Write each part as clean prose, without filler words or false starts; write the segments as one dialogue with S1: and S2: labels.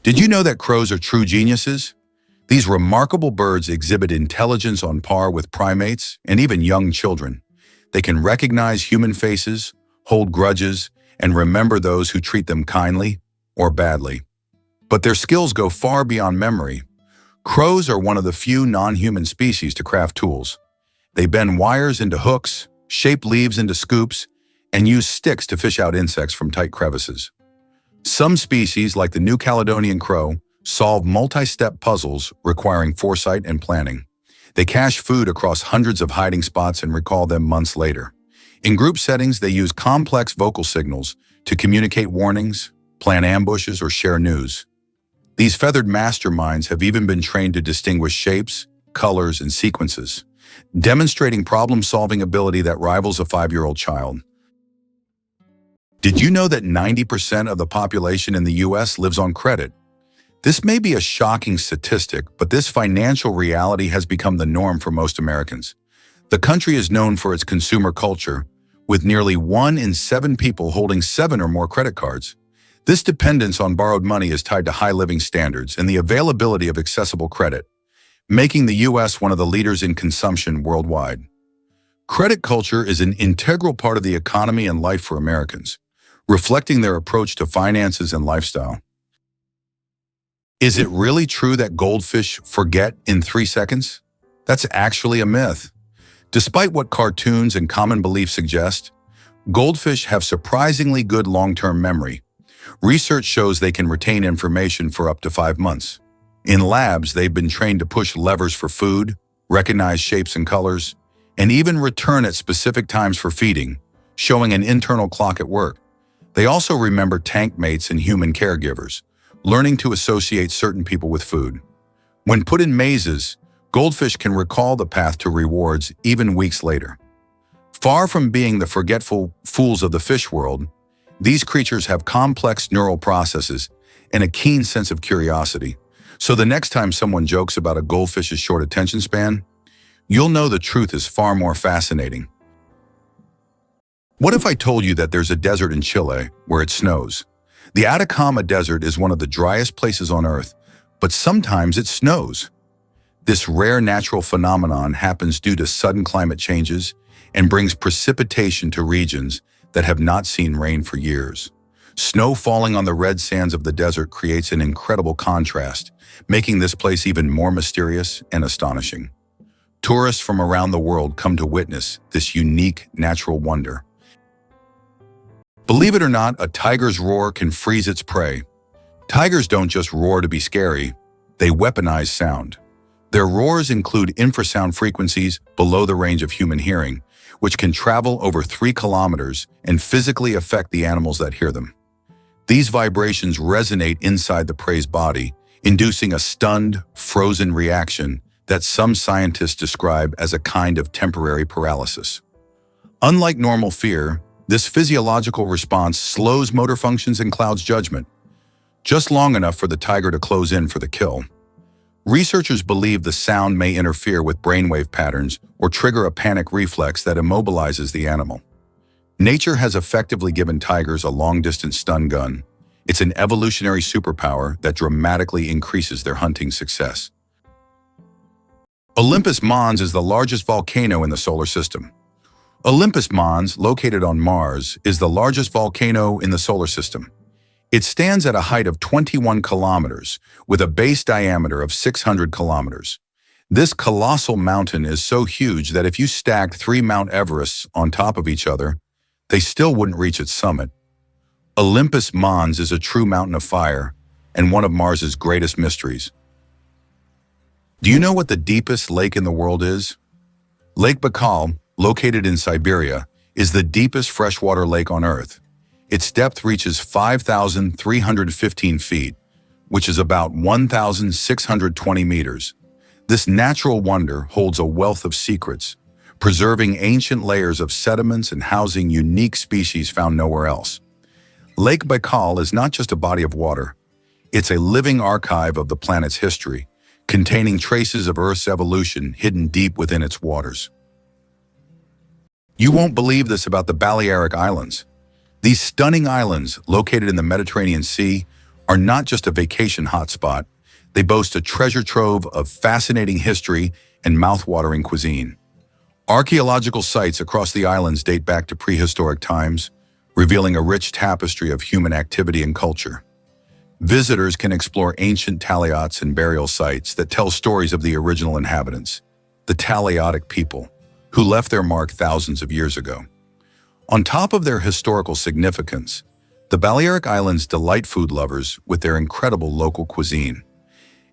S1: Did you know that crows are true geniuses? These remarkable birds exhibit intelligence on par with primates and even young children. They can recognize human faces, hold grudges, and remember those who treat them kindly or badly. But their skills go far beyond memory. Crows are one of the few non-human species to craft tools. They bend wires into hooks, shape leaves into scoops, and use sticks to fish out insects from tight crevices. Some species, like the New Caledonian crow, solve multi-step puzzles requiring foresight and planning. They cache food across hundreds of hiding spots and recall them months later. In group settings, they use complex vocal signals to communicate warnings, plan ambushes, or share news. These feathered masterminds have even been trained to distinguish shapes, colors, and sequences, demonstrating problem-solving ability that rivals a 5-year-old child. Did you know that 90% of the population in the US lives on credit? This may be a shocking statistic, but this financial reality has become the norm for most Americans. The country is known for its consumer culture, with nearly 1 in 7 people holding 7 or more credit cards. This dependence on borrowed money is tied to high living standards and the availability of accessible credit, making the US one of the leaders in consumption worldwide. Credit culture is an integral part of the economy and life for Americans, reflecting their approach to finances and lifestyle. Is it really true that goldfish forget in 3 seconds? That's actually a myth. Despite what cartoons and common beliefs suggest, goldfish have surprisingly good long-term memory. Research shows they can retain information for up to 5 months. In labs, they've been trained to push levers for food, recognize shapes and colors, and even return at specific times for feeding, showing an internal clock at work. They also remember tank mates and human caregivers, learning to associate certain people with food. When put in mazes, goldfish can recall the path to rewards even weeks later. Far from being the forgetful fools of the fish world, these creatures have complex neural processes and a keen sense of curiosity. So the next time someone jokes about a goldfish's short attention span, you'll know the truth is far more fascinating. What if I told you that there's a desert in Chile where it snows? The Atacama Desert is one of the driest places on Earth, but sometimes it snows. This rare natural phenomenon happens due to sudden climate changes and brings precipitation to regions that have not seen rain for years. Snow falling on the red sands of the desert creates an incredible contrast, making this place even more mysterious and astonishing. Tourists from around the world come to witness this unique natural wonder. Believe it or not, a tiger's roar can freeze its prey. Tigers don't just roar to be scary, they weaponize sound. Their roars include infrasound frequencies below the range of human hearing, which can travel over 3 kilometers and physically affect the animals that hear them. These vibrations resonate inside the prey's body, inducing a stunned, frozen reaction that some scientists describe as a kind of temporary paralysis. Unlike normal fear, this physiological response slows motor functions and clouds judgment, just long enough for the tiger to close in for the kill. Researchers believe the sound may interfere with brainwave patterns or trigger a panic reflex that immobilizes the animal. Nature has effectively given tigers a long-distance stun gun. It's an evolutionary superpower that dramatically increases their hunting success. Olympus Mons is the largest volcano in the solar system. Olympus Mons, located on Mars, is the largest volcano in the solar system. It stands at a height of 21 kilometers, with a base diameter of 600 kilometers. This colossal mountain is so huge that if you stacked 3 Mount Everests on top of each other, they still wouldn't reach its summit. Olympus Mons is a true mountain of fire and one of Mars's greatest mysteries. Do you know what the deepest lake in the world is? Lake Baikal, located in Siberia, is the deepest freshwater lake on Earth. Its depth reaches 5,315 feet, which is about 1,620 meters. This natural wonder holds a wealth of secrets, preserving ancient layers of sediments and housing unique species found nowhere else. Lake Baikal is not just a body of water. It's a living archive of the planet's history, containing traces of Earth's evolution hidden deep within its waters. You won't believe this about the Balearic Islands. These stunning islands, located in the Mediterranean Sea, are not just a vacation hotspot, they boast a treasure trove of fascinating history and mouth-watering cuisine. Archaeological sites across the islands date back to prehistoric times, revealing a rich tapestry of human activity and culture. Visitors can explore ancient taliots and burial sites that tell stories of the original inhabitants, the Taliotic people, who left their mark thousands of years ago. On top of their historical significance, the Balearic Islands delight food lovers with their incredible local cuisine.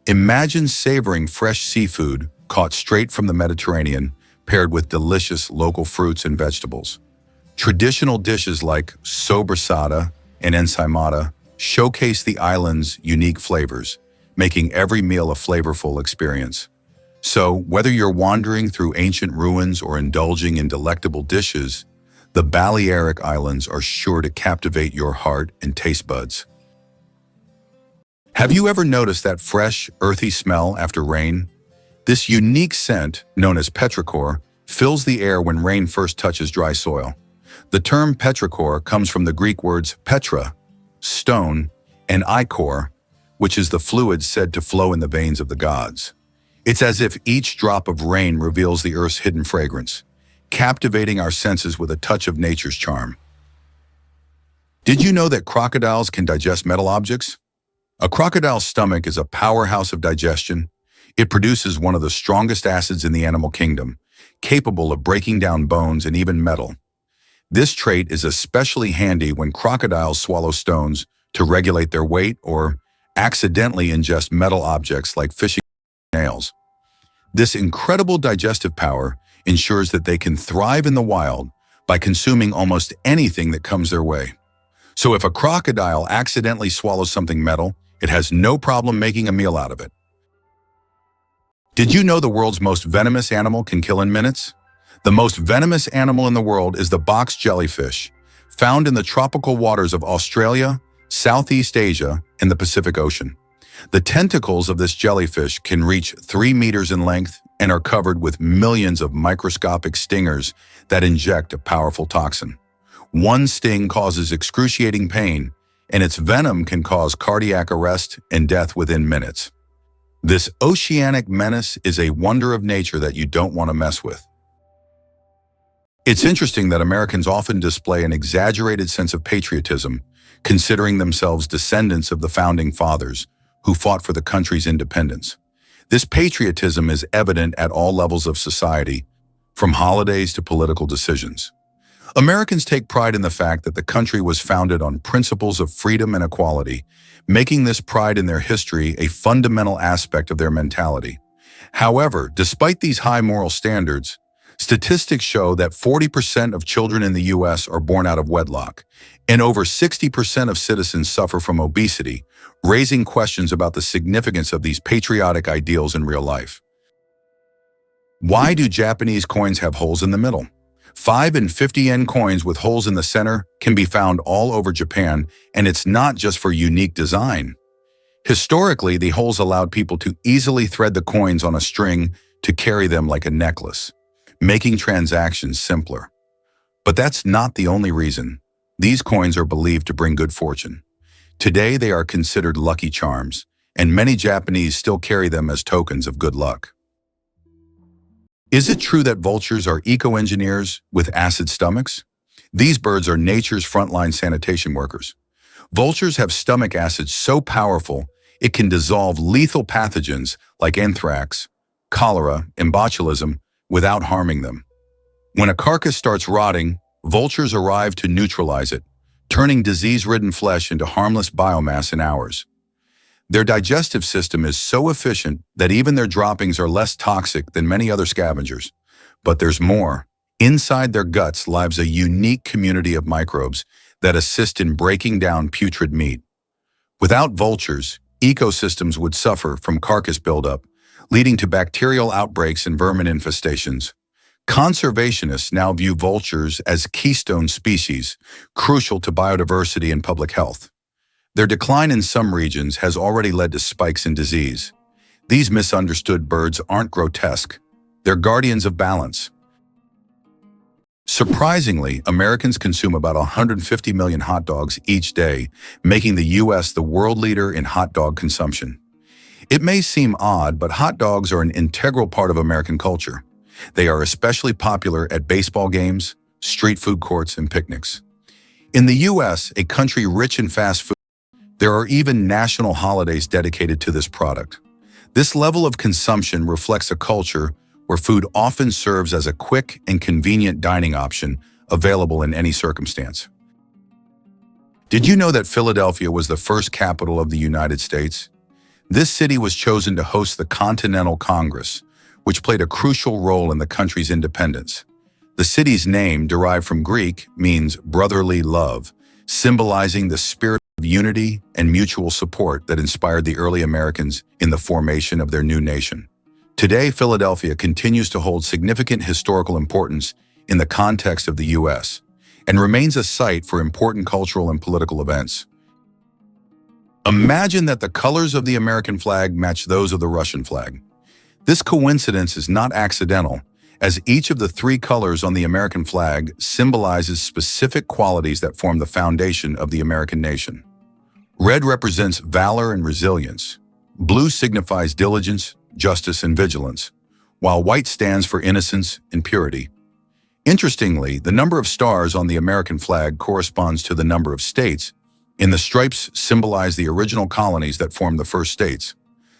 S1: Imagine savoring fresh seafood caught straight from the Mediterranean, paired with delicious local fruits and vegetables. Traditional dishes like sobrasada and ensaimada showcase the island's unique flavors, making every meal a flavorful experience. So, whether you're wandering through ancient ruins or indulging in delectable dishes, the Balearic Islands are sure to captivate your heart and taste buds. Have you ever noticed that fresh, earthy smell after rain? This unique scent, known as petrichor, fills the air when rain first touches dry soil. The term petrichor comes from the Greek words petra, stone, and ichor, which is the fluid said to flow in the veins of the gods. It's as if each drop of rain reveals the earth's hidden fragrance, captivating our senses with a touch of nature's charm. Did you know that crocodiles can digest metal objects? A crocodile's stomach is a powerhouse of digestion. It produces one of the strongest acids in the animal kingdom, capable of breaking down bones and even metal. This trait is especially handy when crocodiles swallow stones to regulate their weight or accidentally ingest metal objects like fishing nails. This incredible digestive power ensures that they can thrive in the wild by consuming almost anything that comes their way. So if a crocodile accidentally swallows something metal, it has no problem making a meal out of it. Did you know the world's most venomous animal can kill in minutes? The most venomous animal in the world is the box jellyfish, found in the tropical waters of Australia, Southeast Asia, and the Pacific Ocean. The tentacles of this jellyfish can reach 3 meters in length and are covered with millions of microscopic stingers that inject a powerful toxin. One sting causes excruciating pain, and its venom can cause cardiac arrest and death within minutes. This oceanic menace is a wonder of nature that you don't want to mess with. It's interesting that Americans often display an exaggerated sense of patriotism, considering themselves descendants of the founding fathers who fought for the country's independence. This patriotism is evident at all levels of society, from holidays to political decisions. Americans take pride in the fact that the country was founded on principles of freedom and equality, making this pride in their history a fundamental aspect of their mentality. However, despite these high moral standards, statistics show that 40% of children in the U.S. are born out of wedlock, and over 60% of citizens suffer from obesity, raising questions about the significance of these patriotic ideals in real life. Why do Japanese coins have holes in the middle? 5 and 50 yen coins with holes in the center can be found all over Japan, and it's not just for unique design. Historically, the holes allowed people to easily thread the coins on a string to carry them like a necklace, making transactions simpler. But that's not the only reason. These coins are believed to bring good fortune. Today, they are considered lucky charms, and many Japanese still carry them as tokens of good luck. Is it true that vultures are eco-engineers with acid stomachs? These birds are nature's frontline sanitation workers. Vultures have stomach acid so powerful it can dissolve lethal pathogens like anthrax, cholera, and botulism without harming them. When a carcass starts rotting, vultures arrive to neutralize it, turning disease-ridden flesh into harmless biomass in hours. Their digestive system is so efficient that even their droppings are less toxic than many other scavengers. But there's more. Inside their guts lives a unique community of microbes that assist in breaking down putrid meat. Without vultures, ecosystems would suffer from carcass buildup, leading to bacterial outbreaks and vermin infestations. Conservationists now view vultures as keystone species, crucial to biodiversity and public health. Their decline in some regions has already led to spikes in disease. These misunderstood birds aren't grotesque. They're guardians of balance. Surprisingly, Americans consume about 150 million hot dogs each day, making the U.S. the world leader in hot dog consumption. It may seem odd, but hot dogs are an integral part of American culture. They are especially popular at baseball games, street food courts, and picnics. In the U.S., a country rich in fast food, there are even national holidays dedicated to this product. This level of consumption reflects a culture where food often serves as a quick and convenient dining option available in any circumstance. Did you know that Philadelphia was the first capital of the United States? This city was chosen to host the Continental Congress, which played a crucial role in the country's independence. The city's name, derived from Greek, means brotherly love, symbolizing the spirit of unity and mutual support that inspired the early Americans in the formation of their new nation. Today, Philadelphia continues to hold significant historical importance in the context of the U.S. and remains a site for important cultural and political events. Imagine that the colors of the American flag match those of the Russian flag. This coincidence is not accidental, as each of the three colors on the American flag symbolizes specific qualities that form the foundation of the American nation. Red represents valor and resilience. Blue signifies diligence, justice, and vigilance, while white stands for innocence and purity. Interestingly, the number of stars on the American flag corresponds to the number of states, and the stripes symbolize the original colonies that formed the first states.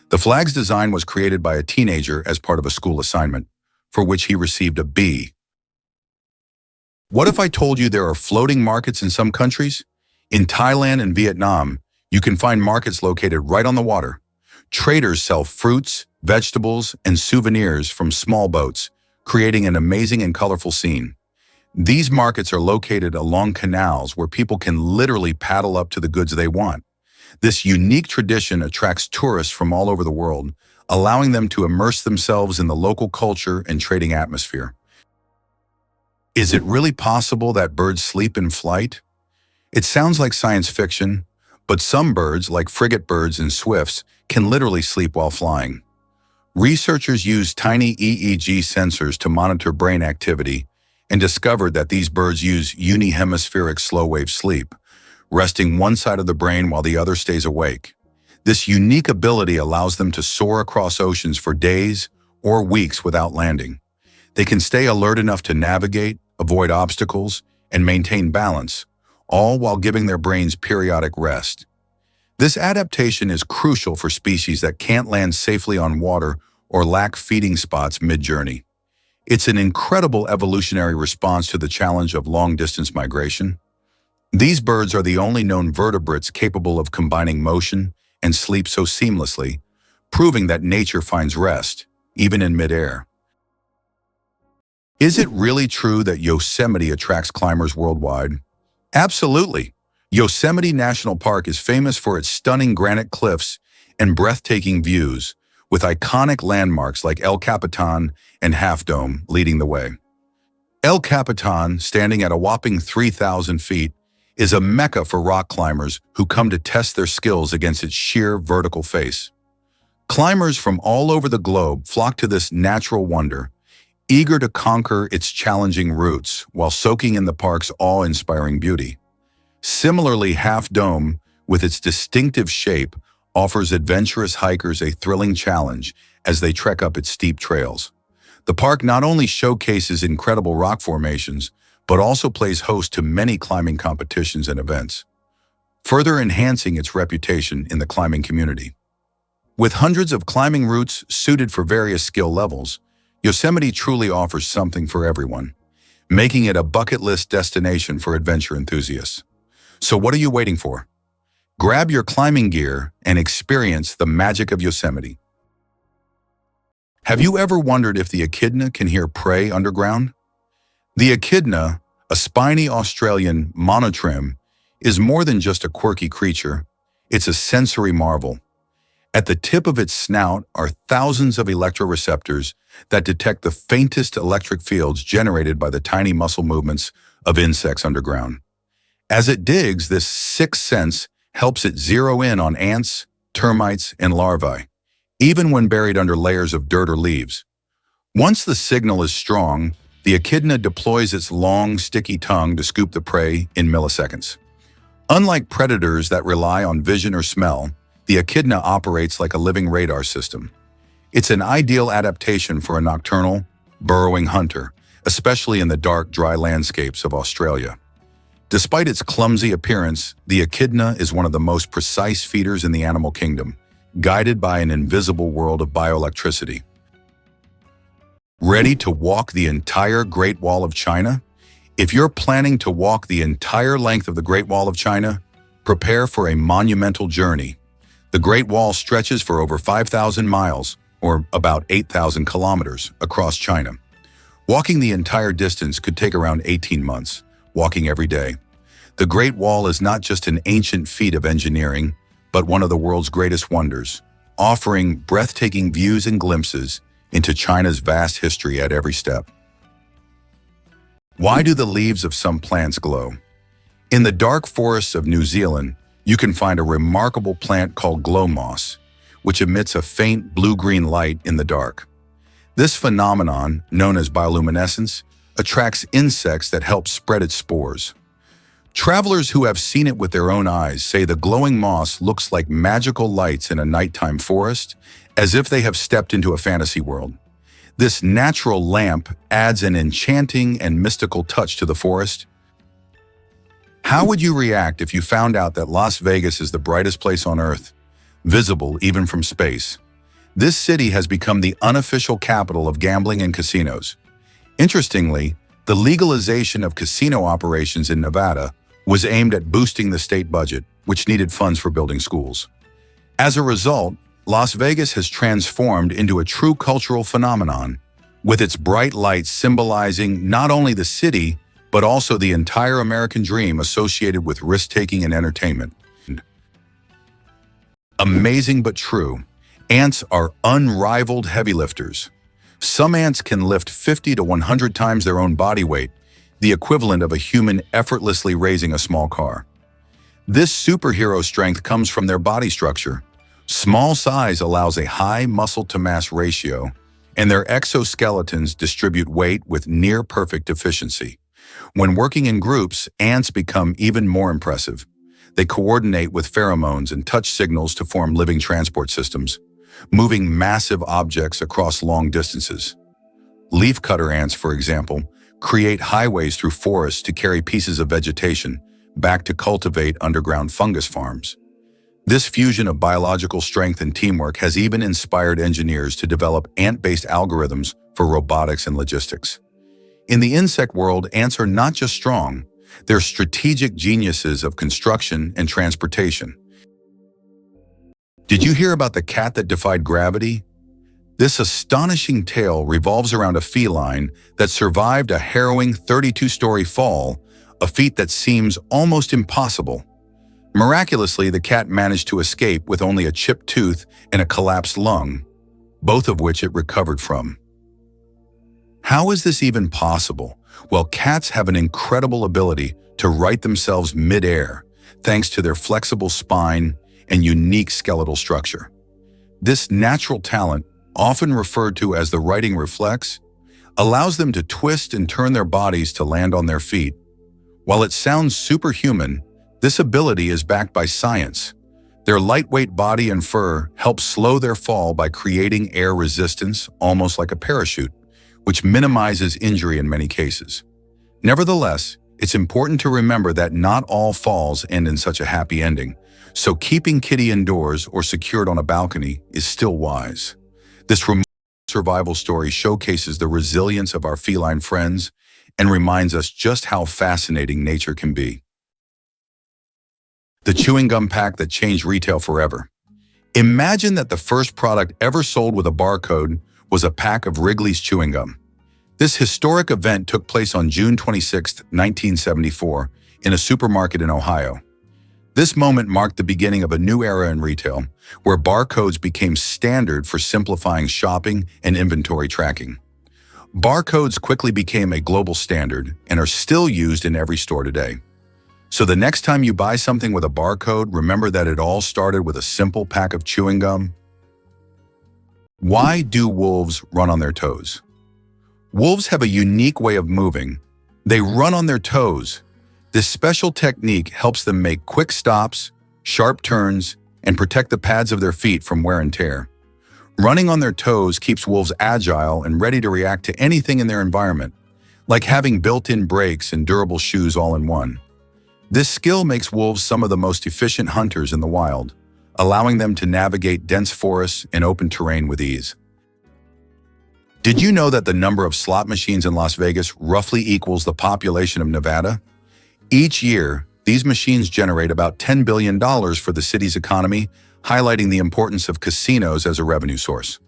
S1: The flag's design was created by a teenager as part of a school assignment, for which he received a B. What if I told you there are floating markets in some countries? In Thailand and Vietnam, you can find markets located right on the water. Traders sell fruits, vegetables, and souvenirs from small boats, creating an amazing and colorful scene. These markets are located along canals where people can literally paddle up to the goods they want. This unique tradition attracts tourists from all over the world, allowing them to immerse themselves in the local culture and trading atmosphere. Is it really possible that birds sleep in flight? It sounds like science fiction, but some birds, like frigate birds and swifts, can literally sleep while flying. Researchers used tiny EEG sensors to monitor brain activity and discovered that these birds use unihemispheric slow-wave sleep, resting one side of the brain while the other stays awake. This unique ability allows them to soar across oceans for days or weeks without landing. They can stay alert enough to navigate, avoid obstacles, and maintain balance, all while giving their brains periodic rest. This adaptation is crucial for species that can't land safely on water or lack feeding spots mid-journey. It's an incredible evolutionary response to the challenge of long-distance migration. These birds are the only known vertebrates capable of combining motion and sleep so seamlessly, proving that nature finds rest, even in midair. Is it really true that Yosemite attracts climbers worldwide? Absolutely. Yosemite National Park is famous for its stunning granite cliffs and breathtaking views, with iconic landmarks like El Capitan and Half Dome leading the way. El Capitan, standing at a whopping 3,000 feet, is a mecca for rock climbers who come to test their skills against its sheer vertical face. Climbers from all over the globe flock to this natural wonder, eager to conquer its challenging routes while soaking in the park's awe-inspiring beauty. Similarly, Half Dome, with its distinctive shape, offers adventurous hikers a thrilling challenge as they trek up its steep trails. The park not only showcases incredible rock formations, but also plays host to many climbing competitions and events, further enhancing its reputation in the climbing community. With hundreds of climbing routes suited for various skill levels, Yosemite truly offers something for everyone, making it a bucket list destination for adventure enthusiasts. So what are you waiting for? Grab your climbing gear and experience the magic of Yosemite. Have you ever wondered if the echidna can hear prey underground? The echidna, a spiny Australian monotrim, is more than just a quirky creature. It's a sensory marvel. At the tip of its snout are thousands of electroreceptors that detect the faintest electric fields generated by the tiny muscle movements of insects underground. As it digs, this sixth sense helps it zero in on ants, termites, and larvae, even when buried under layers of dirt or leaves. Once the signal is strong, The echidna deploys its long, sticky tongue to scoop the prey in milliseconds. Unlike predators that rely on vision or smell, the echidna operates like a living radar system. It's an ideal adaptation for a nocturnal, burrowing hunter, especially in the dark, dry landscapes of Australia. Despite its clumsy appearance, the echidna is one of the most precise feeders in the animal kingdom, guided by an invisible world of bioelectricity. Ready to walk the entire Great Wall of China? If you're planning to walk the entire length of the Great Wall of China, prepare for a monumental journey. The Great Wall stretches for over 5,000 miles, or about 8,000 kilometers, across China. Walking the entire distance could take around 18 months, walking every day. The Great Wall is not just an ancient feat of engineering, but one of the world's greatest wonders, offering breathtaking views and glimpses into China's vast history at every step. Why do the leaves of some plants glow? In the dark forests of New Zealand, you can find a remarkable plant called glow moss, which emits a faint blue-green light in the dark. This phenomenon, known as bioluminescence, attracts insects that help spread its spores. Travelers who have seen it with their own eyes say the glowing moss looks like magical lights in a nighttime forest, as if they have stepped into a fantasy world. This natural lamp adds an enchanting and mystical touch to the forest. How would you react if you found out that Las Vegas is the brightest place on Earth, visible even from space? This city has become the unofficial capital of gambling and casinos. Interestingly, the legalization of casino operations in Nevada was aimed at boosting the state budget, which needed funds for building schools. As a result, Las Vegas has transformed into a true cultural phenomenon, with its bright lights symbolizing not only the city, but also the entire American dream associated with risk-taking and entertainment. Amazing but true, ants are unrivaled heavy lifters. Some ants can lift 50 to 100 times their own body weight, the equivalent of a human effortlessly raising a small car. This superhero strength comes from their body structure. Small size allows a high muscle-to-mass ratio, and their exoskeletons distribute weight with near-perfect efficiency. When working in groups, ants become even more impressive. They coordinate with pheromones and touch signals to form living transport systems, moving massive objects across long distances. Leafcutter ants, for example, create highways through forests to carry pieces of vegetation back to cultivate underground fungus farms. This fusion of biological strength and teamwork has even inspired engineers to develop ant-based algorithms for robotics and logistics. In the insect world, ants are not just strong, they're strategic geniuses of construction and transportation. Did you hear about the cat that defied gravity? This astonishing tale revolves around a feline that survived a harrowing 32-story fall, a feat that seems almost impossible. Miraculously, the cat managed to escape with only a chipped tooth and a collapsed lung, both of which it recovered from. How is this even possible? Well, cats have an incredible ability to right themselves mid-air, thanks to their flexible spine and unique skeletal structure. This natural talent, often referred to as the righting reflex, allows them to twist and turn their bodies to land on their feet. While it sounds superhuman, this ability is backed by science. Their lightweight body and fur help slow their fall by creating air resistance, almost like a parachute, which minimizes injury in many cases. Nevertheless, it's important to remember that not all falls end in such a happy ending, so keeping Kitty indoors or secured on a balcony is still wise. This remarkable survival story showcases the resilience of our feline friends and reminds us just how fascinating nature can be. The chewing gum pack that changed retail forever. Imagine that the first product ever sold with a barcode was a pack of Wrigley's chewing gum. This historic event took place on June 26, 1974, in a supermarket in Ohio. This moment marked the beginning of a new era in retail, where barcodes became standard for simplifying shopping and inventory tracking. Barcodes quickly became a global standard and are still used in every store today. So the next time you buy something with a barcode, remember that it all started with a simple pack of chewing gum. Why do wolves run on their toes? Wolves have a unique way of moving. They run on their toes. This special technique helps them make quick stops, sharp turns, and protect the pads of their feet from wear and tear. Running on their toes keeps wolves agile and ready to react to anything in their environment, like having built-in brakes and durable shoes all in one. This skill makes wolves some of the most efficient hunters in the wild, allowing them to navigate dense forests and open terrain with ease. Did you know that the number of slot machines in Las Vegas roughly equals the population of Nevada? Each year, these machines generate about $10 billion for the city's economy, highlighting the importance of casinos as a revenue source.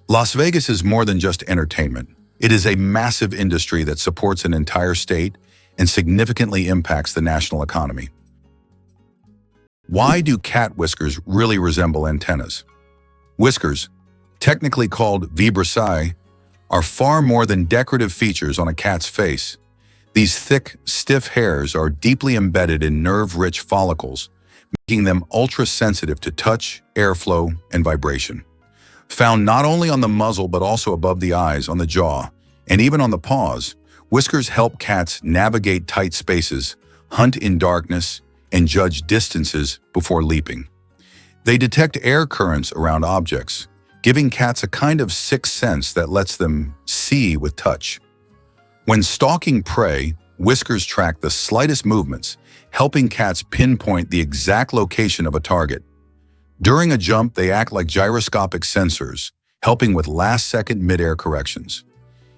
S1: Las Vegas is more than just entertainment. It is a massive industry that supports an entire state and significantly impacts the national economy. Why do cat whiskers really resemble antennas? Whiskers, technically called vibrissae, are far more than decorative features on a cat's face. These thick, stiff hairs are deeply embedded in nerve-rich follicles, making them ultra-sensitive to touch, airflow, and vibration. Found not only on the muzzle but also above the eyes, on the jaw, and even on the paws, whiskers help cats navigate tight spaces, hunt in darkness, and judge distances before leaping. They detect air currents around objects, giving cats a kind of sixth sense that lets them see with touch. When stalking prey, whiskers track the slightest movements, helping cats pinpoint the exact location of a target. During a jump, they act like gyroscopic sensors, helping with last-second mid-air corrections.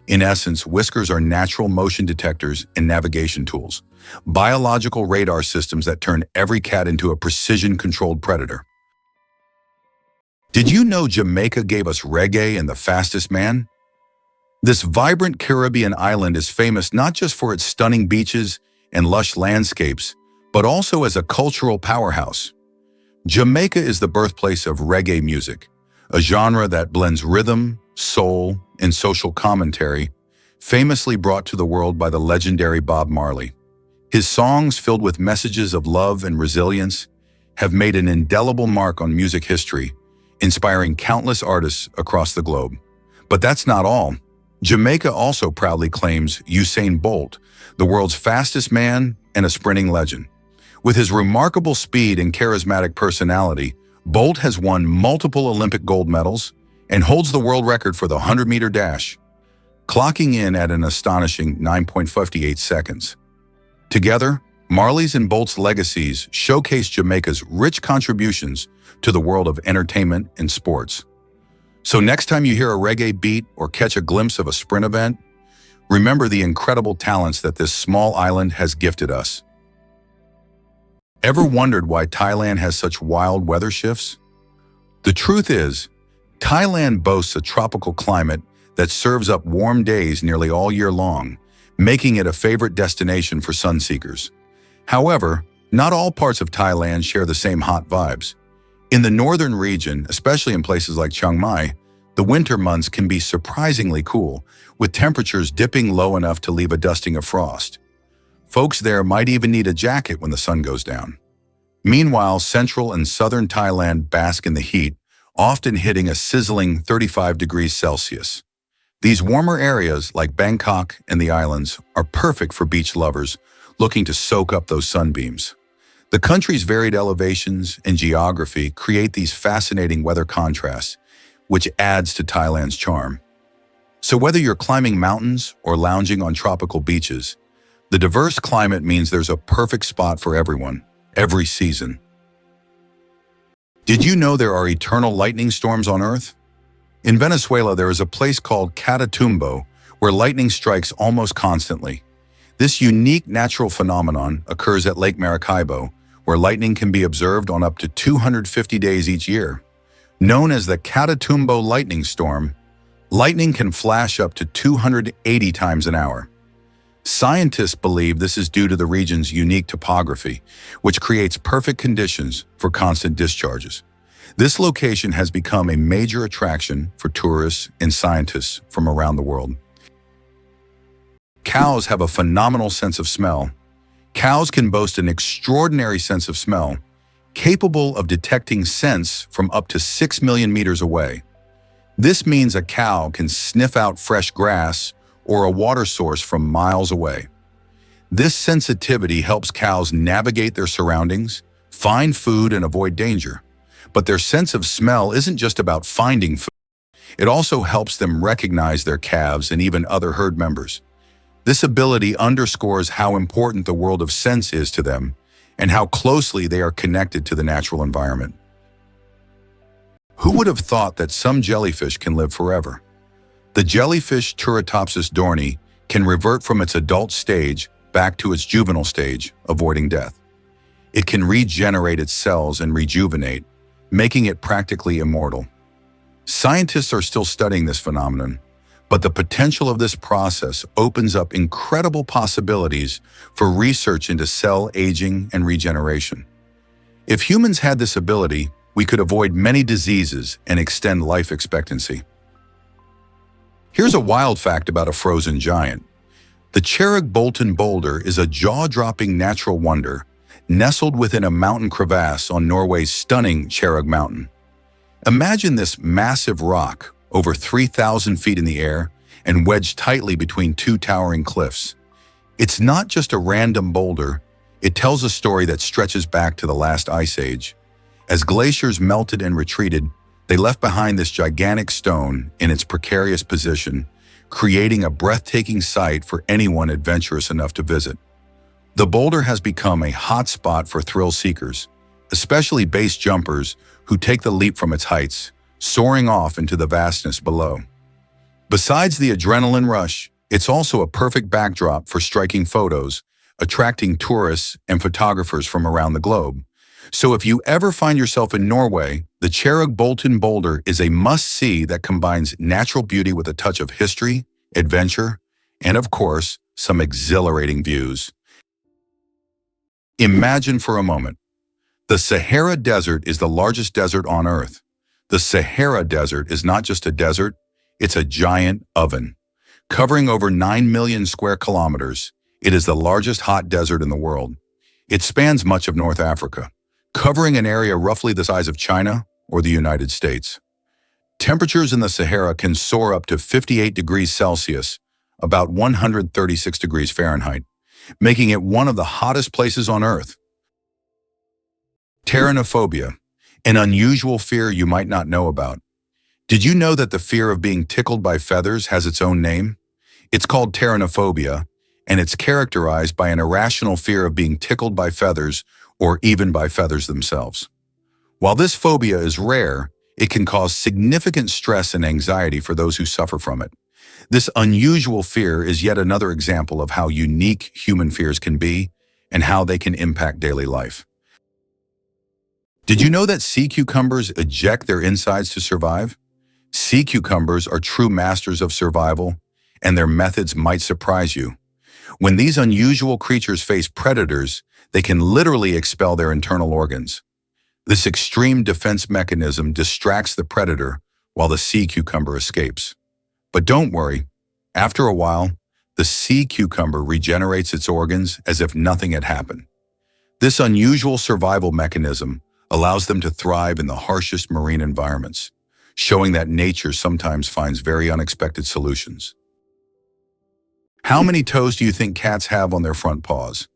S1: In essence, whiskers are natural motion detectors and navigation tools, biological radar systems that turn every cat into a precision-controlled predator. Did you know Jamaica gave us reggae and the fastest man? This vibrant Caribbean island is famous not just for its stunning beaches and lush landscapes, but also as a cultural powerhouse. Jamaica is the birthplace of reggae music, a genre that blends rhythm, soul, and social commentary, famously brought to the world by the legendary Bob Marley. His songs, filled with messages of love and resilience, have made an indelible mark on music history, inspiring countless artists across the globe. But that's not all. Jamaica also proudly claims Usain Bolt, the world's fastest man and a sprinting legend. With his remarkable speed and charismatic personality, Bolt has won multiple Olympic gold medals and holds the world record for the 100-meter dash, clocking in at an astonishing 9.58 seconds. Together, Marley's and Bolt's legacies showcase Jamaica's rich contributions to the world of entertainment and sports. So next time you hear a reggae beat or catch a glimpse of a sprint event, remember the incredible talents that this small island has gifted us. Ever wondered why Thailand has such wild weather shifts? The truth is, Thailand boasts a tropical climate that serves up warm days nearly all year long, making it a favorite destination for sun seekers. However, not all parts of Thailand share the same hot vibes. In the northern region, especially in places like Chiang Mai, the winter months can be surprisingly cool, with temperatures dipping low enough to leave a dusting of frost. Folks there might even need a jacket when the sun goes down. Meanwhile, central and southern Thailand bask in the heat, often hitting a sizzling 35 degrees Celsius. These warmer areas, like Bangkok and the islands, are perfect for beach lovers looking to soak up those sunbeams. The country's varied elevations and geography create these fascinating weather contrasts, which adds to Thailand's charm. So whether you're climbing mountains or lounging on tropical beaches, the diverse climate means there's a perfect spot for everyone, every season. Did you know there are eternal lightning storms on Earth? In Venezuela, there is a place called Catatumbo where lightning strikes almost constantly. This unique natural phenomenon occurs at Lake Maracaibo, where lightning can be observed on up to 250 days each year. Known as the Catatumbo lightning storm, lightning can flash up to 280 times an hour. Scientists believe this is due to the region's unique topography, which creates perfect conditions for constant discharges. This location has become a major attraction for tourists and scientists from around the world. Cows have a phenomenal sense of smell. Cows can boast an extraordinary sense of smell, capable of detecting scents from up to 6 million meters away. This means a cow can sniff out fresh grass or a water source from miles away. This sensitivity helps cows navigate their surroundings, find food, and avoid danger. But their sense of smell isn't just about finding food. It also helps them recognize their calves and even other herd members. This ability underscores how important the world of sense is to them and how closely they are connected to the natural environment. Who would have thought that some jellyfish can live forever? The jellyfish Turritopsis dohrnii can revert from its adult stage back to its juvenile stage, avoiding death. It can regenerate its cells and rejuvenate, making it practically immortal. Scientists are still studying this phenomenon, but the potential of this process opens up incredible possibilities for research into cell aging and regeneration. If humans had this ability, we could avoid many diseases and extend life expectancy. Here's a wild fact about a frozen giant. The Cherrig-Bolton boulder is a jaw-dropping natural wonder nestled within a mountain crevasse on Norway's stunning Cherrig Mountain. Imagine this massive rock, over 3,000 feet in the air and wedged tightly between two towering cliffs. It's not just a random boulder, it tells a story that stretches back to the last ice age. As glaciers melted and retreated, they left behind this gigantic stone in its precarious position, creating a breathtaking sight for anyone adventurous enough to visit. The boulder has become a hotspot for thrill seekers, especially base jumpers who take the leap from its heights, soaring off into the vastness below. Besides the adrenaline rush, it's also a perfect backdrop for striking photos, attracting tourists and photographers from around the globe. So if you ever find yourself in Norway, the Cherrig-Bolton boulder is a must-see that combines natural beauty with a touch of history, adventure, and of course, some exhilarating views. Imagine for a moment. The Sahara Desert is the largest desert on Earth. The Sahara Desert is not just a desert, it's a giant oven. Covering over 9 million square kilometers, it is the largest hot desert in the world. It spans much of North Africa, covering an area roughly the size of China or the United States. Temperatures in the Sahara can soar up to 58 degrees Celsius, about 136 degrees Fahrenheit, making it one of the hottest places on Earth. Pteronophobia, an unusual fear you might not know about. Did you know that the fear of being tickled by feathers has its own name? It's called pteronophobia, and it's characterized by an irrational fear of being tickled by feathers or even by feathers themselves. While this phobia is rare, it can cause significant stress and anxiety for those who suffer from it. This unusual fear is yet another example of how unique human fears can be and how they can impact daily life. Did you know that sea cucumbers eject their insides to survive? Sea cucumbers are true masters of survival, and their methods might surprise you. When these unusual creatures face predators, they can literally expel their internal organs. This extreme defense mechanism distracts the predator while the sea cucumber escapes. But don't worry, after a while, the sea cucumber regenerates its organs as if nothing had happened. This unusual survival mechanism allows them to thrive in the harshest marine environments, showing that nature sometimes finds very unexpected solutions. How many toes do you think cats have on their front paws?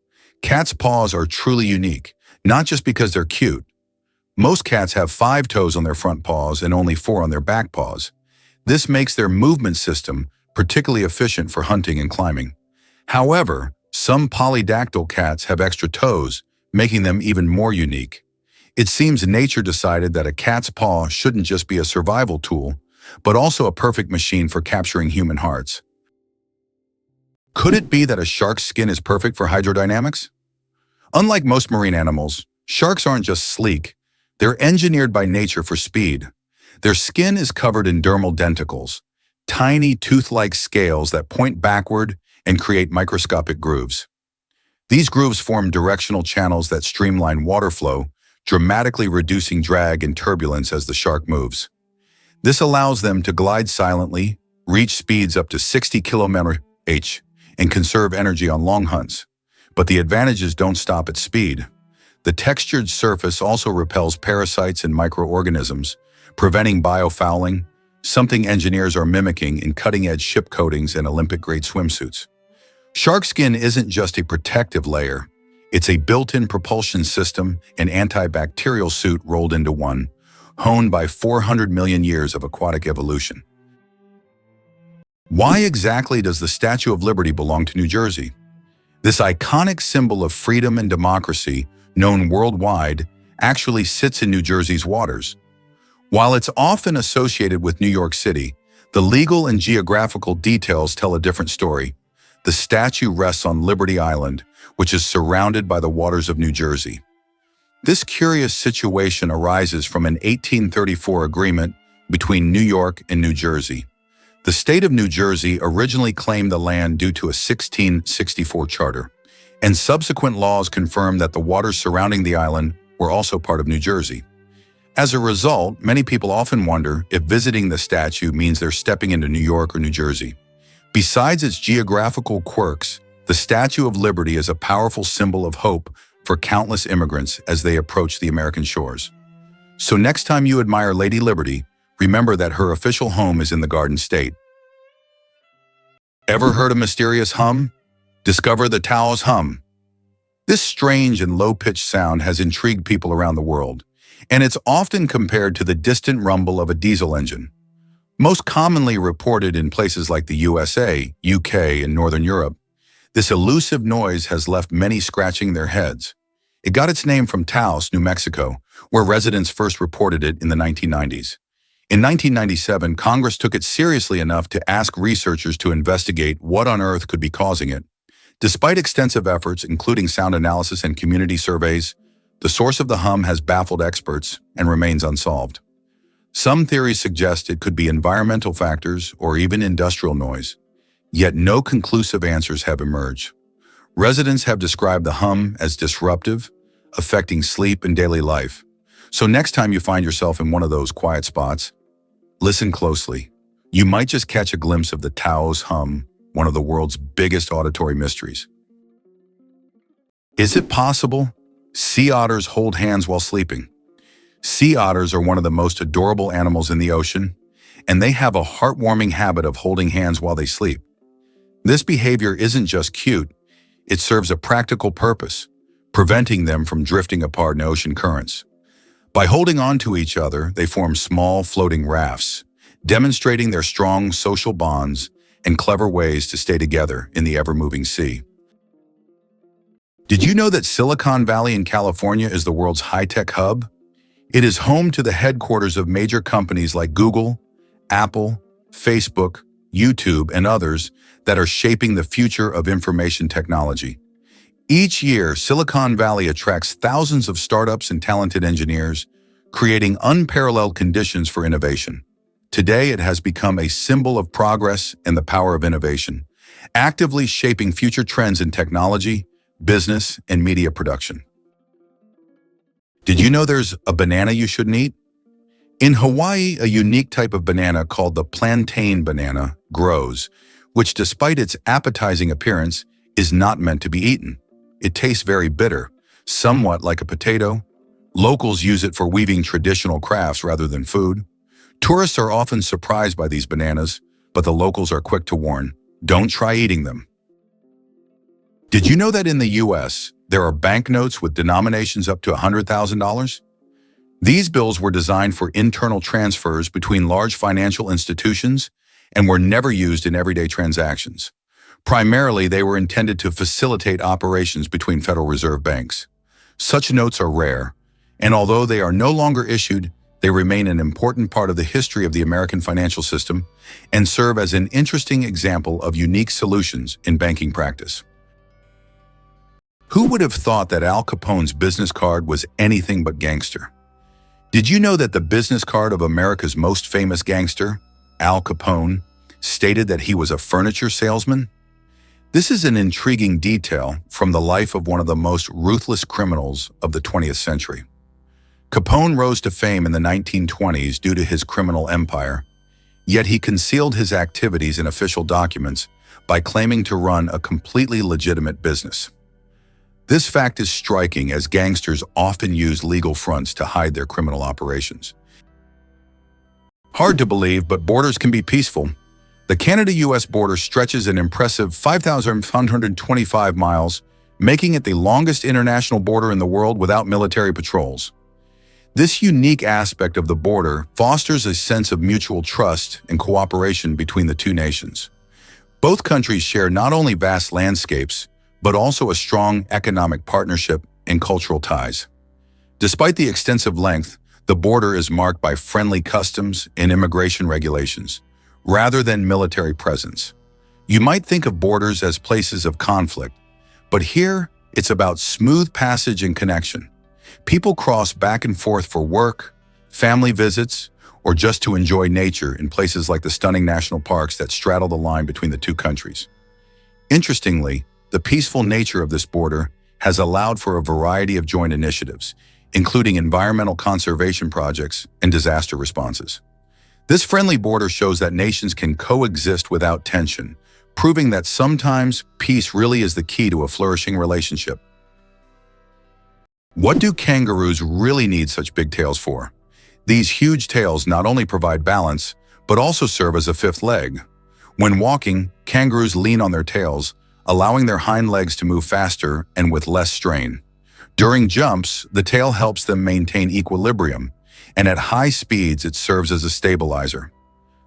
S1: Cats' paws are truly unique, not just because they're cute. Most cats have 5 toes on their front paws and only 4 on their back paws. This makes their movement system particularly efficient for hunting and climbing. However, some polydactyl cats have extra toes, making them even more unique. It seems nature decided that a cat's paw shouldn't just be a survival tool, but also a perfect machine for capturing human hearts. Could it be that a shark's skin is perfect for hydrodynamics? Unlike most marine animals, sharks aren't just sleek, they're engineered by nature for speed. Their skin is covered in dermal denticles, tiny tooth-like scales that point backward and create microscopic grooves. These grooves form directional channels that streamline water flow, dramatically reducing drag and turbulence as the shark moves. This allows them to glide silently, reach speeds up to 60 km/h, and conserve energy on long hunts. But the advantages don't stop at speed. The textured surface also repels parasites and microorganisms, preventing biofouling, something engineers are mimicking in cutting-edge ship coatings and Olympic-grade swimsuits. Shark skin isn't just a protective layer. It's a built-in propulsion system and antibacterial suit rolled into one, honed by 400 million years of aquatic evolution. Why exactly does the Statue of Liberty belong to New Jersey? This iconic symbol of freedom and democracy, known worldwide, actually sits in New Jersey's waters. While it's often associated with New York City, the legal and geographical details tell a different story. The statue rests on Liberty Island, which is surrounded by the waters of New Jersey. This curious situation arises from an 1834 agreement between New York and New Jersey. The state of New Jersey originally claimed the land due to a 1664 charter, and subsequent laws confirmed that the waters surrounding the island were also part of New Jersey. As a result, many people often wonder if visiting the statue means they're stepping into New York or New Jersey. Besides its geographical quirks, the Statue of Liberty is a powerful symbol of hope for countless immigrants as they approach the American shores. So next time you admire Lady Liberty, remember that her official home is in the Garden State. Ever heard a mysterious hum? Discover the Taos hum. This strange and low-pitched sound has intrigued people around the world, and it's often compared to the distant rumble of a diesel engine. Most commonly reported in places like the USA, UK, and Northern Europe, this elusive noise has left many scratching their heads. It got its name from Taos, New Mexico, where residents first reported it in the 1990s. In 1997, Congress took it seriously enough to ask researchers to investigate what on earth could be causing it. Despite extensive efforts, including sound analysis and community surveys, the source of the hum has baffled experts and remains unsolved. Some theories suggest it could be environmental factors or even industrial noise, yet no conclusive answers have emerged. Residents have described the hum as disruptive, affecting sleep and daily life. So next time you find yourself in one of those quiet spots, listen closely. You might just catch a glimpse of the Taos hum, one of the world's biggest auditory mysteries. Is it possible? Sea otters hold hands while sleeping. Sea otters are one of the most adorable animals in the ocean, and they have a heartwarming habit of holding hands while they sleep. This behavior isn't just cute, it serves a practical purpose, preventing them from drifting apart in ocean currents. By holding on to each other, they form small floating rafts, demonstrating their strong social bonds and clever ways to stay together in the ever-moving sea. Did you know that Silicon Valley in California is the world's high-tech hub? It is home to the headquarters of major companies like Google, Apple, Facebook, YouTube, and others that are shaping the future of information technology. Each year, Silicon Valley attracts thousands of startups and talented engineers, creating unparalleled conditions for innovation. Today, it has become a symbol of progress and the power of innovation, actively shaping future trends in technology, business, and media production. Did you know there's a banana you shouldn't eat? In Hawaii, a unique type of banana called the plantain banana grows, which despite its appetizing appearance, is not meant to be eaten. It tastes very bitter, somewhat like a potato. Locals use it for weaving traditional crafts rather than food. Tourists are often surprised by these bananas, but the locals are quick to warn, don't try eating them. Did you know that in the US, there are banknotes with denominations up to $100,000? These bills were designed for internal transfers between large financial institutions and were never used in everyday transactions. Primarily, they were intended to facilitate operations between Federal Reserve banks. Such notes are rare, and although they are no longer issued, they remain an important part of the history of the American financial system and serve as an interesting example of unique solutions in banking practice. Who would have thought that Al Capone's business card was anything but gangster? Did you know that the business card of America's most famous gangster, Al Capone, stated that he was a furniture salesman? This is an intriguing detail from the life of one of the most ruthless criminals of the 20th century. Capone rose to fame in the 1920s due to his criminal empire, yet he concealed his activities in official documents by claiming to run a completely legitimate business. This fact is striking as gangsters often use legal fronts to hide their criminal operations. Hard to believe, but borders can be peaceful. The Canada-US border stretches an impressive 5,125 miles, making it the longest international border in the world without military patrols. This unique aspect of the border fosters a sense of mutual trust and cooperation between the two nations. Both countries share not only vast landscapes, but also a strong economic partnership and cultural ties. Despite the extensive length, the border is marked by friendly customs and immigration regulations, rather than military presence. You might think of borders as places of conflict, but here it's about smooth passage and connection. People cross back and forth for work, family visits, or just to enjoy nature in places like the stunning national parks that straddle the line between the two countries. Interestingly, the peaceful nature of this border has allowed for a variety of joint initiatives, including environmental conservation projects and disaster responses. This friendly border shows that nations can coexist without tension, proving that sometimes peace really is the key to a flourishing relationship. What do kangaroos really need such big tails for? These huge tails not only provide balance, but also serve as a fifth leg. When walking, kangaroos lean on their tails, allowing their hind legs to move faster and with less strain. During jumps, the tail helps them maintain equilibrium, and at high speeds it serves as a stabilizer.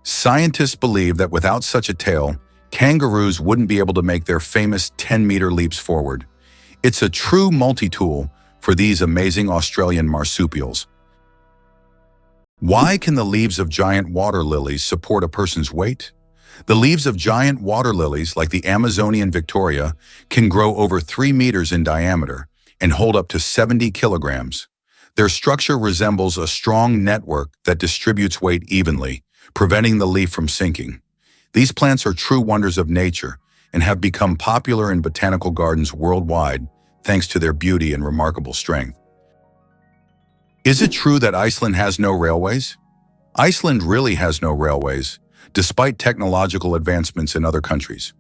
S1: Scientists believe that without such a tail, kangaroos wouldn't be able to make their famous 10-meter leaps forward. It's a true multi-tool for these amazing Australian marsupials. Why can the leaves of giant water lilies support a person's weight? The leaves of giant water lilies, like the Amazonian Victoria, can grow over 3 meters in diameter and hold up to 70 kilograms. Their structure resembles a strong network that distributes weight evenly, preventing the leaf from sinking. These plants are true wonders of nature and have become popular in botanical gardens worldwide, thanks to their beauty and remarkable strength. Is it true that Iceland has no railways? Iceland really has no railways, despite technological advancements in other countries.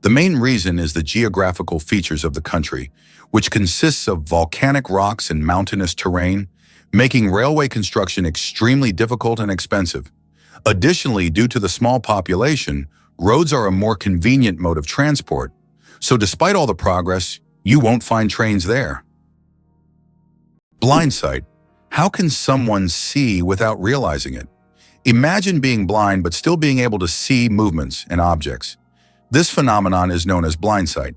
S1: The main reason is the geographical features of the country, which consists of volcanic rocks and mountainous terrain, making railway construction extremely difficult and expensive. Additionally, due to the small population, roads are a more convenient mode of transport. So despite all the progress, you won't find trains there. Blindsight. How can someone see without realizing it? Imagine being blind but still being able to see movements and objects. This phenomenon is known as blindsight.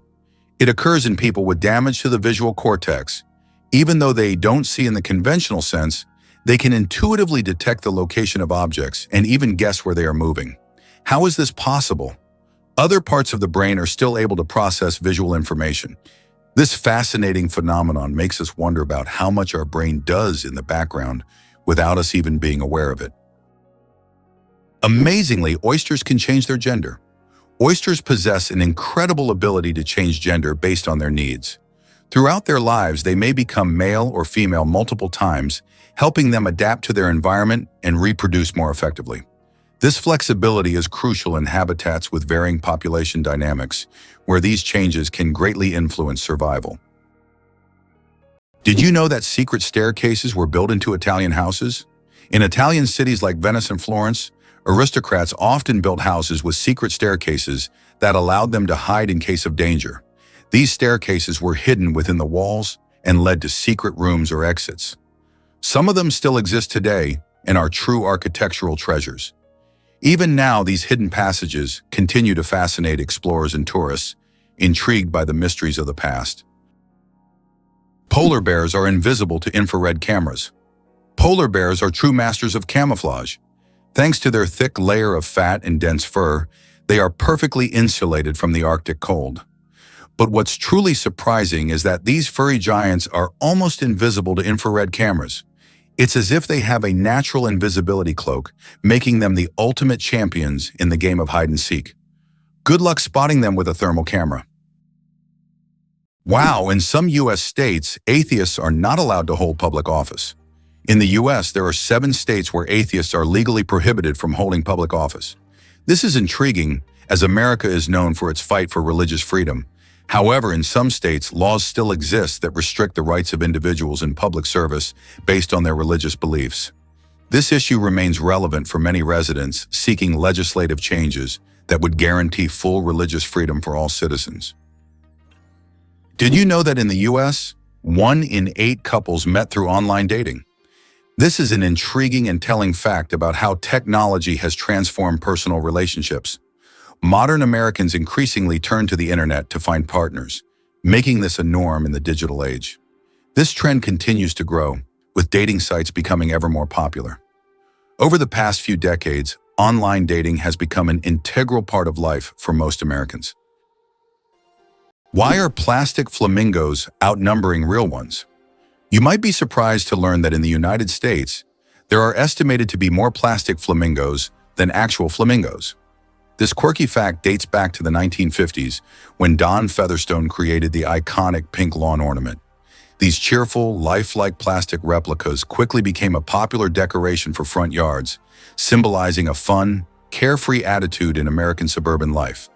S1: It occurs in people with damage to the visual cortex. Even though they don't see in the conventional sense, they can intuitively detect the location of objects and even guess where they are moving. How is this possible? Other parts of the brain are still able to process visual information. This fascinating phenomenon makes us wonder about how much our brain does in the background without us even being aware of it. Amazingly, oysters can change their gender. Oysters possess an incredible ability to change gender based on their needs. Throughout their lives, they may become male or female multiple times, helping them adapt to their environment and reproduce more effectively. This flexibility is crucial in habitats with varying population dynamics, where these changes can greatly influence survival. Did you know that secret staircases were built into Italian houses? In Italian cities like Venice and Florence, aristocrats often built houses with secret staircases that allowed them to hide in case of danger. These staircases were hidden within the walls and led to secret rooms or exits. Some of them still exist today and are true architectural treasures. Even now, these hidden passages continue to fascinate explorers and tourists, intrigued by the mysteries of the past. Polar bears are invisible to infrared cameras. Polar bears are true masters of camouflage. Thanks to their thick layer of fat and dense fur, they are perfectly insulated from the Arctic cold. But what's truly surprising is that these furry giants are almost invisible to infrared cameras. It's as if they have a natural invisibility cloak, making them the ultimate champions in the game of hide and seek. Good luck spotting them with a thermal camera. Wow, in some U.S. states, atheists are not allowed to hold public office. In the U.S., there are 7 states where atheists are legally prohibited from holding public office. This is intriguing, as America is known for its fight for religious freedom. However, in some states, laws still exist that restrict the rights of individuals in public service based on their religious beliefs. This issue remains relevant for many residents seeking legislative changes that would guarantee full religious freedom for all citizens. Did you know that in the US, 1 in 8 couples met through online dating? This is an intriguing and telling fact about how technology has transformed personal relationships. Modern Americans increasingly turn to the internet to find partners, making this a norm in the digital age. This trend continues to grow, with dating sites becoming ever more popular. Over the past few decades, online dating has become an integral part of life for most Americans. Why are plastic flamingos outnumbering real ones? You might be surprised to learn that in the United States, there are estimated to be more plastic flamingos than actual flamingos. This quirky fact dates back to the 1950s, when Don Featherstone created the iconic pink lawn ornament. These cheerful, lifelike plastic replicas quickly became a popular decoration for front yards, symbolizing a fun, carefree attitude in American suburban life.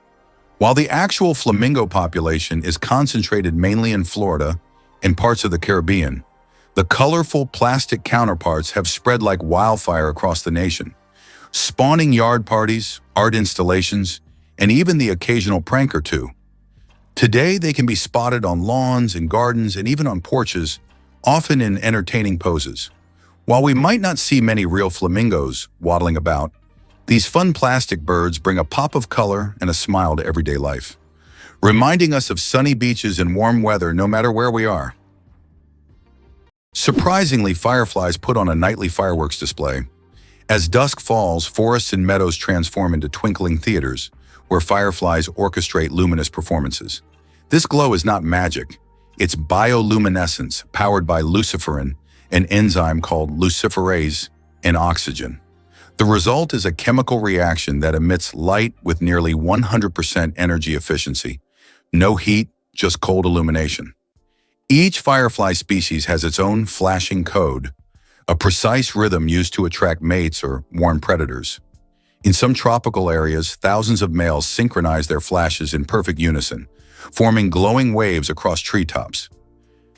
S1: While the actual flamingo population is concentrated mainly in Florida and parts of the Caribbean, the colorful plastic counterparts have spread like wildfire across the nation, spawning yard parties, art installations, and even the occasional prank or two. Today, they can be spotted on lawns and gardens and even on porches, often in entertaining poses. While we might not see many real flamingos waddling about, these fun plastic birds bring a pop of color and a smile to everyday life, reminding us of sunny beaches and warm weather no matter where we are. Surprisingly, fireflies put on a nightly fireworks display. As dusk falls, forests and meadows transform into twinkling theaters, where fireflies orchestrate luminous performances. This glow is not magic. It's bioluminescence powered by luciferin, an enzyme called luciferase, and oxygen. The result is a chemical reaction that emits light with nearly 100% energy efficiency. No heat, just cold illumination. Each firefly species has its own flashing code, a precise rhythm used to attract mates or warn predators. In some tropical areas, thousands of males synchronize their flashes in perfect unison, forming glowing waves across treetops.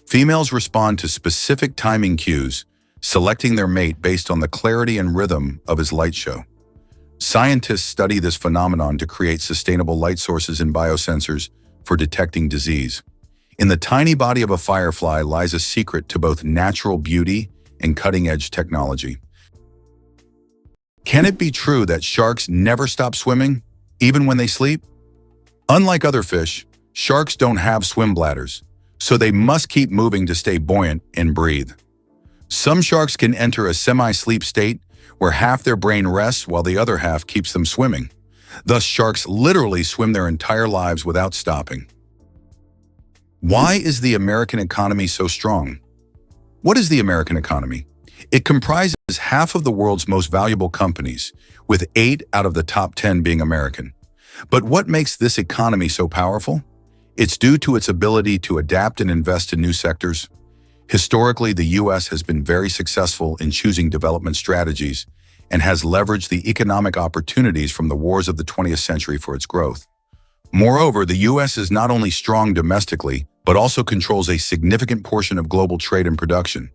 S1: Females respond to specific timing cues, selecting their mate based on the clarity and rhythm of his light show. Scientists study this phenomenon to create sustainable light sources and biosensors for detecting disease. In the tiny body of a firefly lies a secret to both natural beauty and cutting-edge technology. Can it be true that sharks never stop swimming, even when they sleep? Unlike other fish, sharks don't have swim bladders, so they must keep moving to stay buoyant and breathe. Some sharks can enter a semi-sleep state where half their brain rests while the other half keeps them swimming. Thus, sharks literally swim their entire lives without stopping. Why is the American economy so strong? What is the American economy? It comprises half of the world's most valuable companies, with 8 out of the top 10 being American. But what makes this economy so powerful? It's due to its ability to adapt and invest in new sectors. Historically, the U.S. has been very successful in choosing development strategies and has leveraged the economic opportunities from the wars of the 20th century for its growth. Moreover, the U.S. is not only strong domestically, but also controls a significant portion of global trade and production.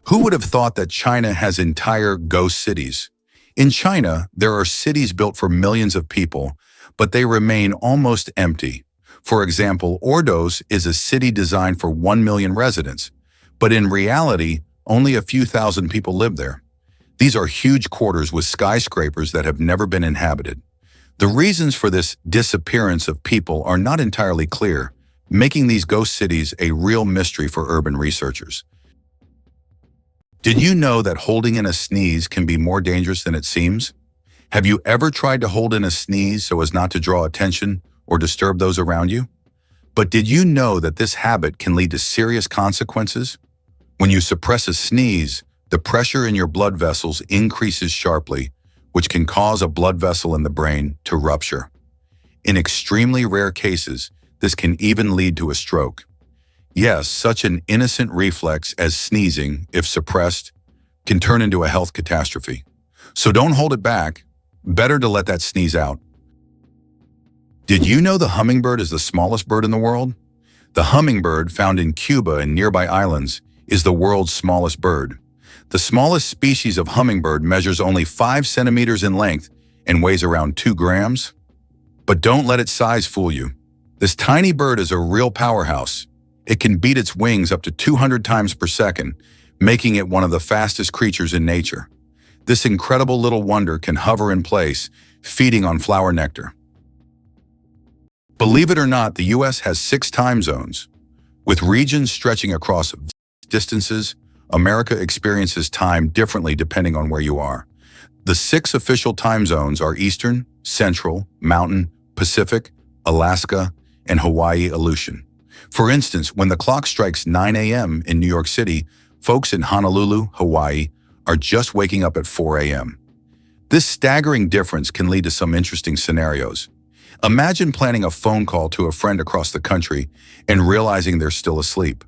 S1: Who would have thought that China has entire ghost cities? In China, there are cities built for millions of people, but they remain almost empty. For example, Ordos is a city designed for 1 million residents, but in reality, only a few thousand people live there. These are huge quarters with skyscrapers that have never been inhabited. The reasons for this disappearance of people are not entirely clear, making these ghost cities a real mystery for urban researchers. Did you know that holding in a sneeze can be more dangerous than it seems? Have you ever tried to hold in a sneeze so as not to draw attention or disturb those around you? But did you know that this habit can lead to serious consequences? When you suppress a sneeze, the pressure in your blood vessels increases sharply, which can cause a blood vessel in the brain to rupture. In extremely rare cases, this can even lead to a stroke. Yes, such an innocent reflex as sneezing, if suppressed, can turn into a health catastrophe. So don't hold it back. Better to let that sneeze out. Did you know the hummingbird is the smallest bird in the world? The hummingbird, found in Cuba and nearby islands, is the world's smallest bird. The smallest species of hummingbird measures only 5 centimeters in length and weighs around 2 grams. But don't let its size fool you. This tiny bird is a real powerhouse. It can beat its wings up to 200 times per second, making it one of the fastest creatures in nature. This incredible little wonder can hover in place, feeding on flower nectar. Believe it or not, the U.S. has 6 time zones. With regions stretching across distances, America experiences time differently depending on where you are. The 6 official time zones are Eastern, Central, Mountain, Pacific, Alaska, and Hawaii Aleutian. For instance, when the clock strikes 9 a.m. in New York City, folks in Honolulu, Hawaii, are just waking up at 4 a.m. This staggering difference can lead to some interesting scenarios. Imagine planning a phone call to a friend across the country and realizing they're still asleep.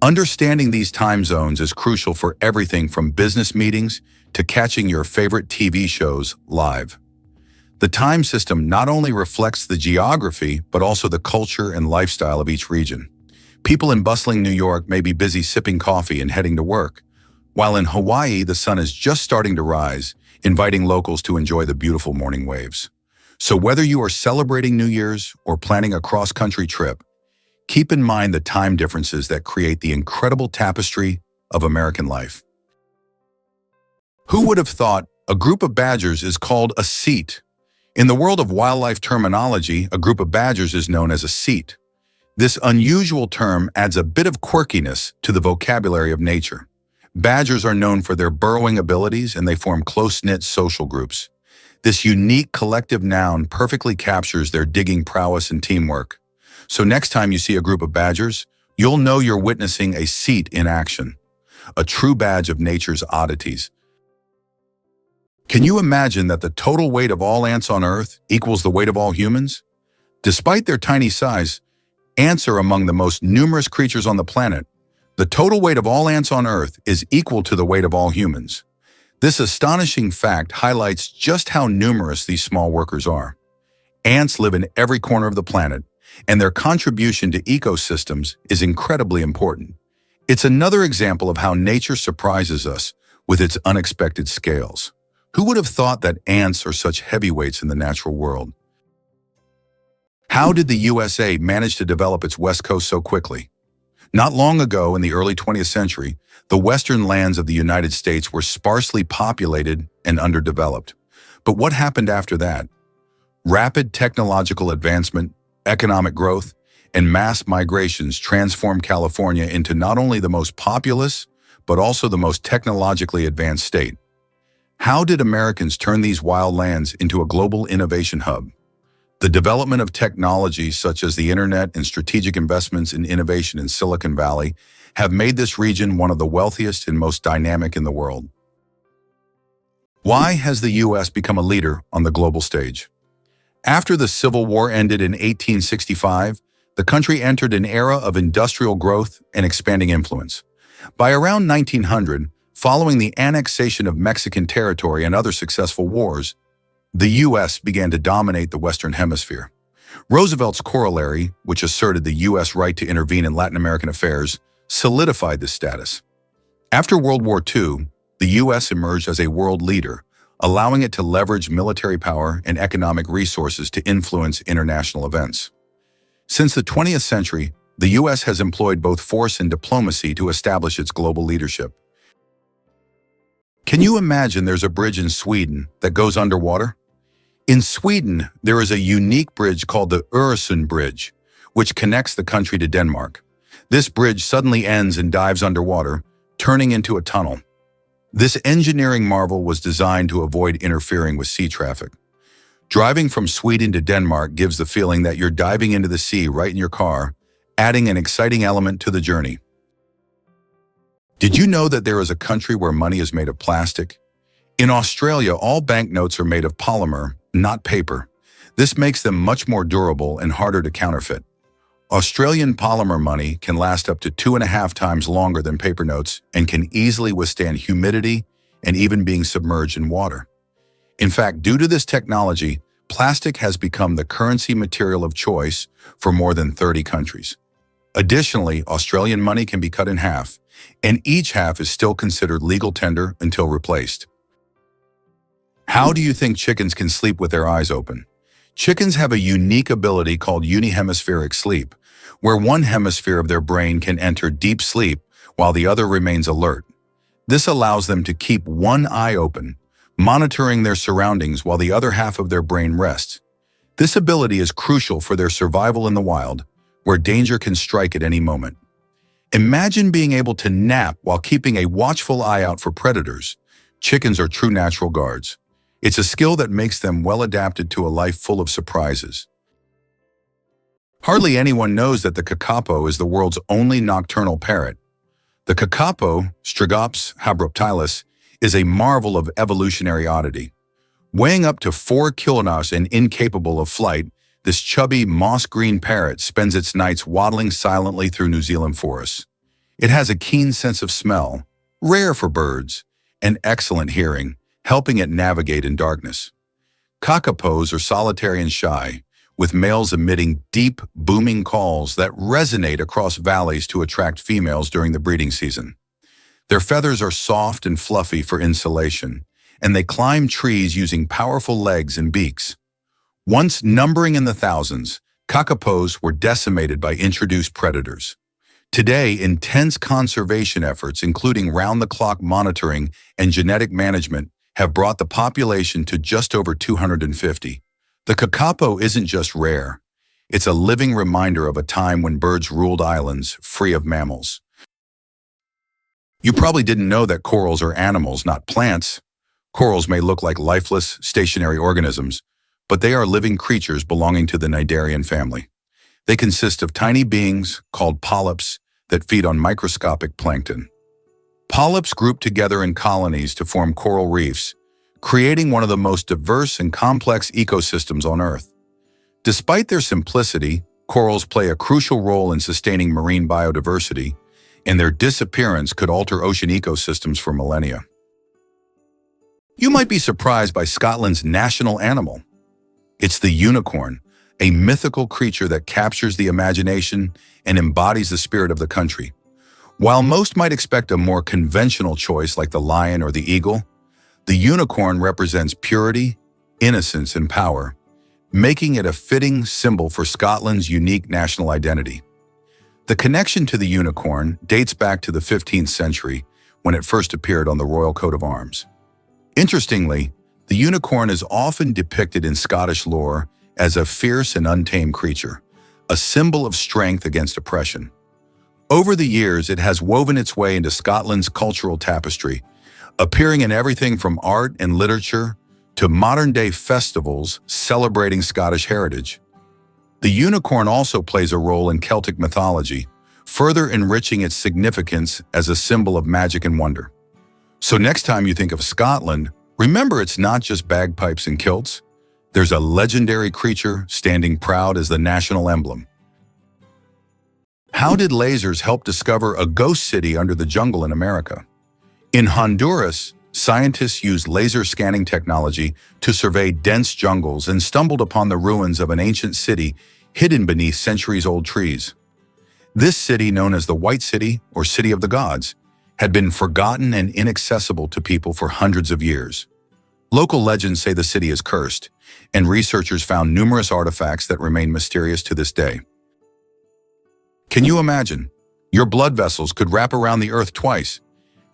S1: Understanding these time zones is crucial for everything from business meetings to catching your favorite TV shows live. The time system not only reflects the geography, but also the culture and lifestyle of each region. People in bustling New York may be busy sipping coffee and heading to work, while in Hawaii the sun is just starting to rise, inviting locals to enjoy the beautiful morning waves. So whether you are celebrating New Year's or planning a cross-country trip, keep in mind the time differences that create the incredible tapestry of American life. Who would have thought a group of badgers is called a seat? In the world of wildlife terminology, a group of badgers is known as a seat. This unusual term adds a bit of quirkiness to the vocabulary of nature. Badgers are known for their burrowing abilities, and they form close-knit social groups. This unique collective noun perfectly captures their digging prowess and teamwork. So next time you see a group of badgers, you'll know you're witnessing a seat in action, a true badge of nature's oddities. Can you imagine that the total weight of all ants on Earth equals the weight of all humans? Despite their tiny size, ants are among the most numerous creatures on the planet. The total weight of all ants on Earth is equal to the weight of all humans. This astonishing fact highlights just how numerous these small workers are. Ants live in every corner of the planet, and their contribution to ecosystems is incredibly important. It's another example of how nature surprises us with its unexpected scales. Who would have thought that ants are such heavyweights in the natural world? How did the USA manage to develop its West Coast so quickly? Not long ago, in the early 20th century, the western lands of the United States were sparsely populated and underdeveloped. But what happened after that? Rapid technological advancement, economic growth, and mass migrations transformed California into not only the most populous, but also the most technologically advanced state. How did Americans turn these wild lands into a global innovation hub? The development of technologies such as the internet and strategic investments in innovation in Silicon Valley have made this region one of the wealthiest and most dynamic in the world. Why has the U.S. become a leader on the global stage? After the Civil War ended in 1865, the country entered an era of industrial growth and expanding influence. By around 1900, following the annexation of Mexican territory and other successful wars, the U.S. began to dominate the Western Hemisphere. Roosevelt's corollary, which asserted the U.S. right to intervene in Latin American affairs, solidified this status. After World War II, the U.S. emerged as a world leader, allowing it to leverage military power and economic resources to influence international events. Since the 20th century, the U.S. has employed both force and diplomacy to establish its global leadership. Can you imagine there's a bridge in Sweden that goes underwater? In Sweden, there is a unique bridge called the Öresund Bridge, which connects the country to Denmark. This bridge suddenly ends and dives underwater, turning into a tunnel. This engineering marvel was designed to avoid interfering with sea traffic. Driving from Sweden to Denmark gives the feeling that you're diving into the sea right in your car, adding an exciting element to the journey. Did you know that there is a country where money is made of plastic? In Australia, all banknotes are made of polymer, not paper. This makes them much more durable and harder to counterfeit. Australian polymer money can last up to 2.5 times longer than paper notes and can easily withstand humidity and even being submerged in water. In fact, due to this technology, plastic has become the currency material of choice for more than 30 countries. Additionally, Australian money can be cut in half, and each half is still considered legal tender until replaced. How do you think chickens can sleep with their eyes open? Chickens have a unique ability called unihemispheric sleep, where one hemisphere of their brain can enter deep sleep while the other remains alert. This allows them to keep one eye open, monitoring their surroundings while the other half of their brain rests. This ability is crucial for their survival in the wild, where danger can strike at any moment. Imagine being able to nap while keeping a watchful eye out for predators. Chickens are true natural guards. It's a skill that makes them well adapted to a life full of surprises. Hardly anyone knows that the kakapo is the world's only nocturnal parrot. The kakapo, Strigops habroptilus, is a marvel of evolutionary oddity. Weighing up to 4 kilograms and incapable of flight, this chubby, moss-green parrot spends its nights waddling silently through New Zealand forests. It has a keen sense of smell, rare for birds, and excellent hearing, helping it navigate in darkness. Kakapos are solitary and shy, with males emitting deep, booming calls that resonate across valleys to attract females during the breeding season. Their feathers are soft and fluffy for insulation, and they climb trees using powerful legs and beaks. Once numbering in the thousands, kakapos were decimated by introduced predators. Today, intense conservation efforts, including round-the-clock monitoring and genetic management, have brought the population to just over 250. The kakapo isn't just rare. It's a living reminder of a time when birds ruled islands free of mammals. You probably didn't know that corals are animals, not plants. Corals may look like lifeless, stationary organisms, but they are living creatures belonging to the cnidarian family. They consist of tiny beings called polyps that feed on microscopic plankton. Polyps group together in colonies to form coral reefs, creating one of the most diverse and complex ecosystems on Earth. Despite their simplicity, corals play a crucial role in sustaining marine biodiversity, and their disappearance could alter ocean ecosystems for millennia. You might be surprised by Scotland's national animal. It's the unicorn, a mythical creature that captures the imagination and embodies the spirit of the country. While most might expect a more conventional choice like the lion or the eagle, the unicorn represents purity, innocence, and power, making it a fitting symbol for Scotland's unique national identity. The connection to the unicorn dates back to the 15th century when it first appeared on the royal coat of arms. Interestingly, the unicorn is often depicted in Scottish lore as a fierce and untamed creature, a symbol of strength against oppression. Over the years, it has woven its way into Scotland's cultural tapestry, appearing in everything from art and literature to modern-day festivals celebrating Scottish heritage. The unicorn also plays a role in Celtic mythology, further enriching its significance as a symbol of magic and wonder. So next time you think of Scotland, remember it's not just bagpipes and kilts. There's a legendary creature standing proud as the national emblem. How did lasers help discover a ghost city under the jungle in America? In Honduras, scientists used laser scanning technology to survey dense jungles and stumbled upon the ruins of an ancient city hidden beneath centuries-old trees. This city, known as the White City or City of the Gods, had been forgotten and inaccessible to people for hundreds of years. Local legends say the city is cursed, and researchers found numerous artifacts that remain mysterious to this day. Can you imagine? Your blood vessels could wrap around the Earth twice.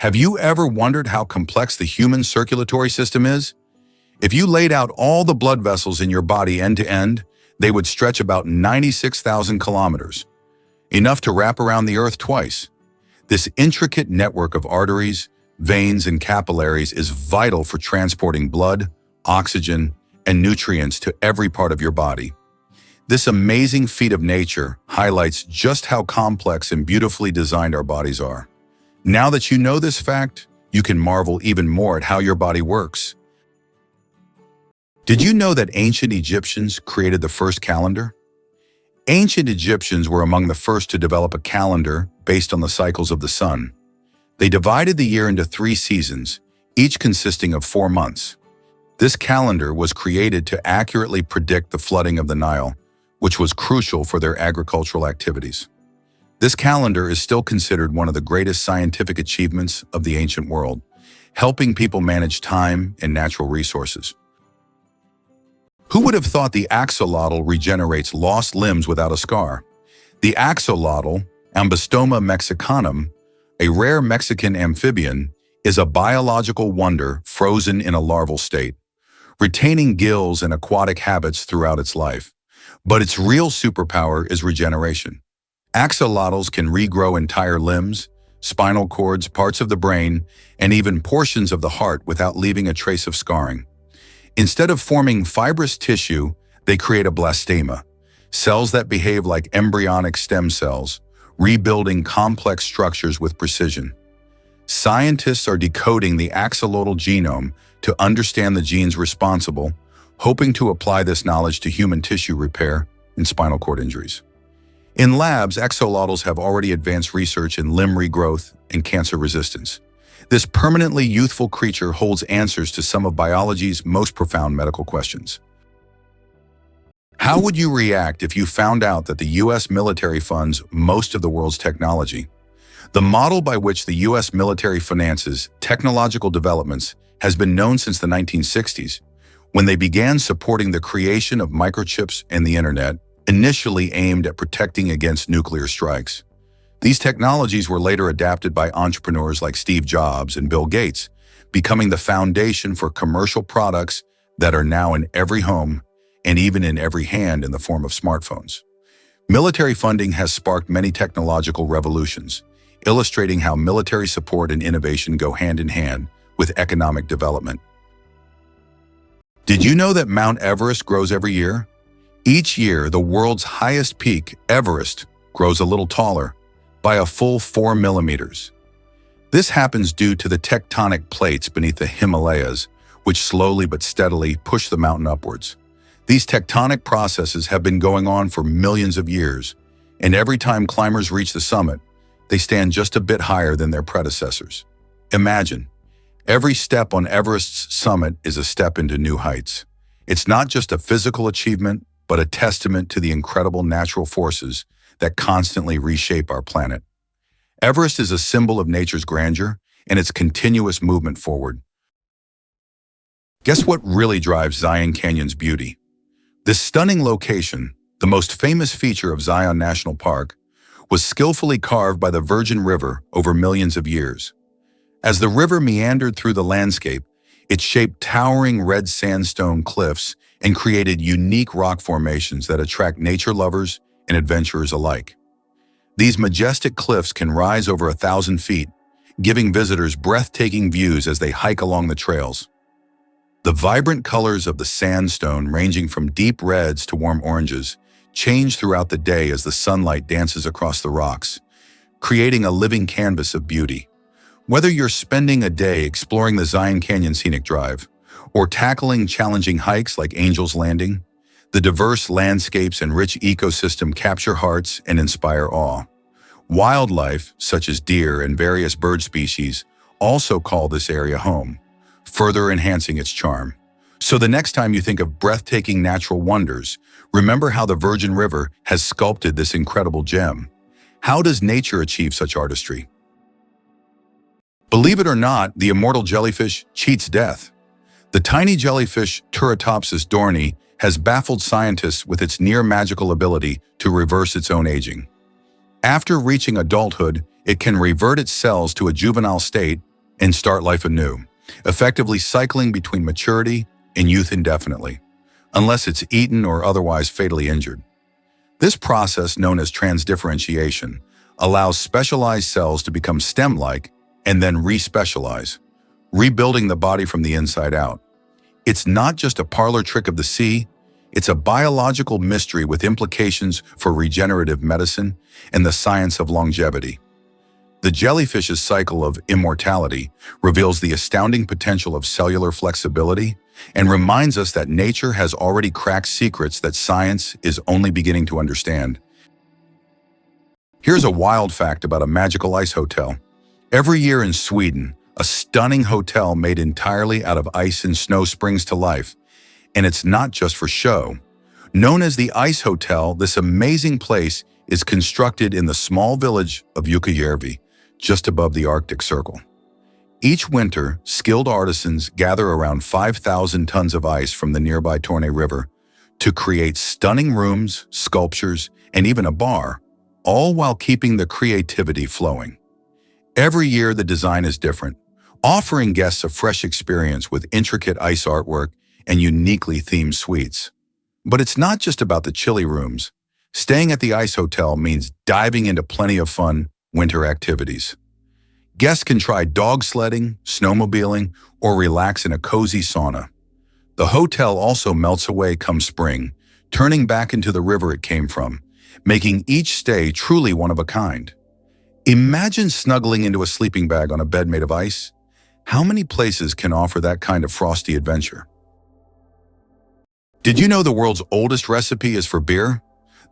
S1: Have you ever wondered how complex the human circulatory system is? If you laid out all the blood vessels in your body end to end, they would stretch about 96,000 kilometers, enough to wrap around the Earth twice. This intricate network of arteries, veins, and capillaries is vital for transporting blood, oxygen, and nutrients to every part of your body. This amazing feat of nature highlights just how complex and beautifully designed our bodies are. Now that you know this fact, you can marvel even more at how your body works. Did you know that ancient Egyptians created the first calendar? Ancient Egyptians were among the first to develop a calendar based on the cycles of the sun. They divided the year into 3 seasons, each consisting of 4 months. This calendar was created to accurately predict the flooding of the Nile, which was crucial for their agricultural activities. This calendar is still considered one of the greatest scientific achievements of the ancient world, helping people manage time and natural resources. Who would have thought the axolotl regenerates lost limbs without a scar? The axolotl, Ambystoma mexicanum, a rare Mexican amphibian, is a biological wonder frozen in a larval state, retaining gills and aquatic habits throughout its life. But its real superpower is regeneration. Axolotls can regrow entire limbs, spinal cords, parts of the brain, and even portions of the heart without leaving a trace of scarring. Instead of forming fibrous tissue, they create a blastema, cells that behave like embryonic stem cells, rebuilding complex structures with precision. Scientists are decoding the axolotl genome to understand the genes responsible, hoping to apply this knowledge to human tissue repair and spinal cord injuries. In labs, axolotls have already advanced research in limb regrowth and cancer resistance. This permanently youthful creature holds answers to some of biology's most profound medical questions. How would you react if you found out that the U.S. military funds most of the world's technology? The model by which the U.S. military finances technological developments has been known since the 1960s, when they began supporting the creation of microchips and the internet, initially aimed at protecting against nuclear strikes. These technologies were later adapted by entrepreneurs like Steve Jobs and Bill Gates, becoming the foundation for commercial products that are now in every home and even in every hand in the form of smartphones. Military funding has sparked many technological revolutions, illustrating how military support and innovation go hand in hand with economic development. Did you know that Mount Everest grows every year? Each year, the world's highest peak, Everest, grows a little taller, by a full 4 millimeters. This happens due to the tectonic plates beneath the Himalayas, which slowly but steadily push the mountain upwards. These tectonic processes have been going on for millions of years, and every time climbers reach the summit, they stand just a bit higher than their predecessors. Imagine, every step on Everest's summit is a step into new heights. It's not just a physical achievement, but a testament to the incredible natural forces that constantly reshape our planet. Everest is a symbol of nature's grandeur and its continuous movement forward. Guess what really drives Zion Canyon's beauty? This stunning location, the most famous feature of Zion National Park, was skillfully carved by the Virgin River over millions of years. As the river meandered through the landscape, it shaped towering red sandstone cliffs and created unique rock formations that attract nature lovers and adventurers alike. These majestic cliffs can rise over 1,000 feet, giving visitors breathtaking views as they hike along the trails. The vibrant colors of the sandstone, ranging from deep reds to warm oranges, change throughout the day as the sunlight dances across the rocks, creating a living canvas of beauty. Whether you're spending a day exploring the Zion Canyon Scenic Drive or tackling challenging hikes like Angel's Landing, the diverse landscapes and rich ecosystem capture hearts and inspire awe. Wildlife, such as deer and various bird species, also call this area home, further enhancing its charm. So the next time you think of breathtaking natural wonders, remember how the Virgin River has sculpted this incredible gem. How does nature achieve such artistry? Believe it or not, the immortal jellyfish cheats death. The tiny jellyfish Turritopsis dohrnii has baffled scientists with its near-magical ability to reverse its own aging. After reaching adulthood, it can revert its cells to a juvenile state and start life anew, effectively cycling between maturity and youth indefinitely, unless it's eaten or otherwise fatally injured. This process, known as transdifferentiation, allows specialized cells to become stem-like and then respecialize, rebuilding the body from the inside out. It's not just a parlor trick of the sea, it's a biological mystery with implications for regenerative medicine and the science of longevity. The jellyfish's cycle of immortality reveals the astounding potential of cellular flexibility and reminds us that nature has already cracked secrets that science is only beginning to understand. Here's a wild fact about a magical ice hotel. Every year in Sweden, a stunning hotel made entirely out of ice and snow springs to life. And it's not just for show. Known as the Ice Hotel, this amazing place is constructed in the small village of Ukajärvi, just above the Arctic Circle. Each winter, skilled artisans gather around 5,000 tons of ice from the nearby Torne River to create stunning rooms, sculptures, and even a bar, all while keeping the creativity flowing. Every year, the design is different, offering guests a fresh experience with intricate ice artwork and uniquely themed suites. But it's not just about the chilly rooms. Staying at the Ice Hotel means diving into plenty of fun winter activities. Guests can try dog sledding, snowmobiling, or relax in a cozy sauna. The hotel also melts away come spring, turning back into the river it came from, making each stay truly one of a kind. Imagine snuggling into a sleeping bag on a bed made of ice. How many places can offer that kind of frosty adventure? Did you know the world's oldest recipe is for beer?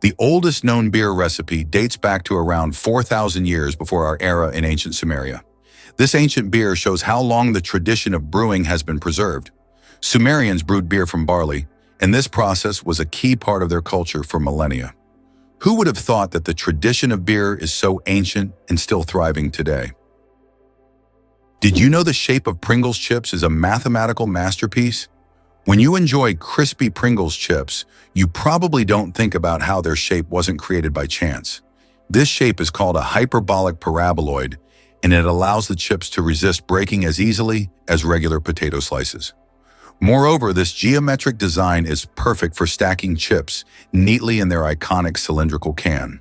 S1: The oldest known beer recipe dates back to around 4,000 years before our era in ancient Sumeria. This ancient beer shows how long the tradition of brewing has been preserved. Sumerians brewed beer from barley, and this process was a key part of their culture for millennia. Who would have thought that the tradition of beer is so ancient and still thriving today? Did you know the shape of Pringles chips is a mathematical masterpiece? When you enjoy crispy Pringles chips, you probably don't think about how their shape wasn't created by chance. This shape is called a hyperbolic paraboloid, and it allows the chips to resist breaking as easily as regular potato slices. Moreover, this geometric design is perfect for stacking chips neatly in their iconic cylindrical can.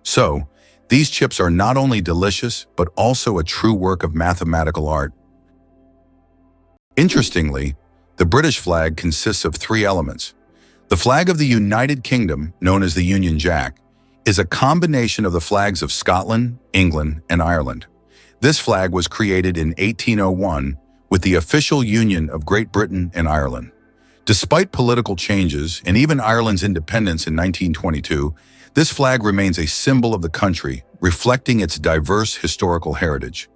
S1: So, these chips are not only delicious, but also a true work of mathematical art. Interestingly, the British flag consists of 3 elements. The flag of the United Kingdom, known as the Union Jack, is a combination of the flags of Scotland, England, and Ireland. This flag was created in 1801 with the official union of Great Britain and Ireland. Despite political changes and even Ireland's independence in 1922, this flag remains a symbol of the country, reflecting its diverse historical heritage.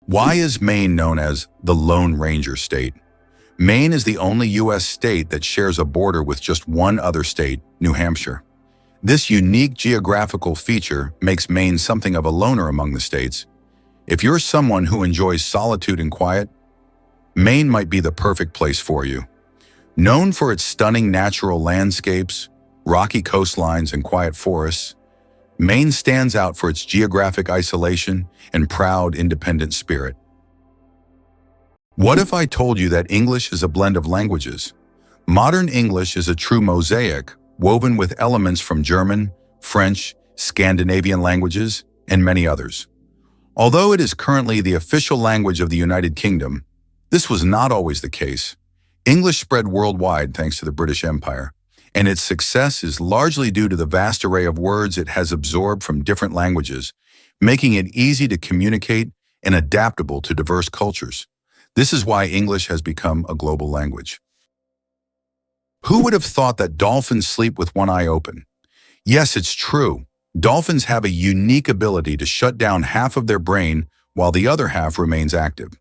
S1: Why is Maine known as the Lone Ranger State? Maine is the only U.S. state that shares a border with just one other state, New Hampshire. This unique geographical feature makes Maine something of a loner among the states. If you're someone who enjoys solitude and quiet, Maine might be the perfect place for you. Known for its stunning natural landscapes, rocky coastlines, and quiet forests, Maine stands out for its geographic isolation and proud, independent spirit. What if I told you that English is a blend of languages? Modern English is a true mosaic, woven with elements from German, French, Scandinavian languages, and many others. Although it is currently the official language of the United Kingdom, this was not always the case. English spread worldwide thanks to the British Empire, and its success is largely due to the vast array of words it has absorbed from different languages, making it easy to communicate and adaptable to diverse cultures. This is why English has become a global language. Who would have thought that dolphins sleep with one eye open? Yes, it's true. Dolphins have a unique ability to shut down half of their brain while the other half remains active.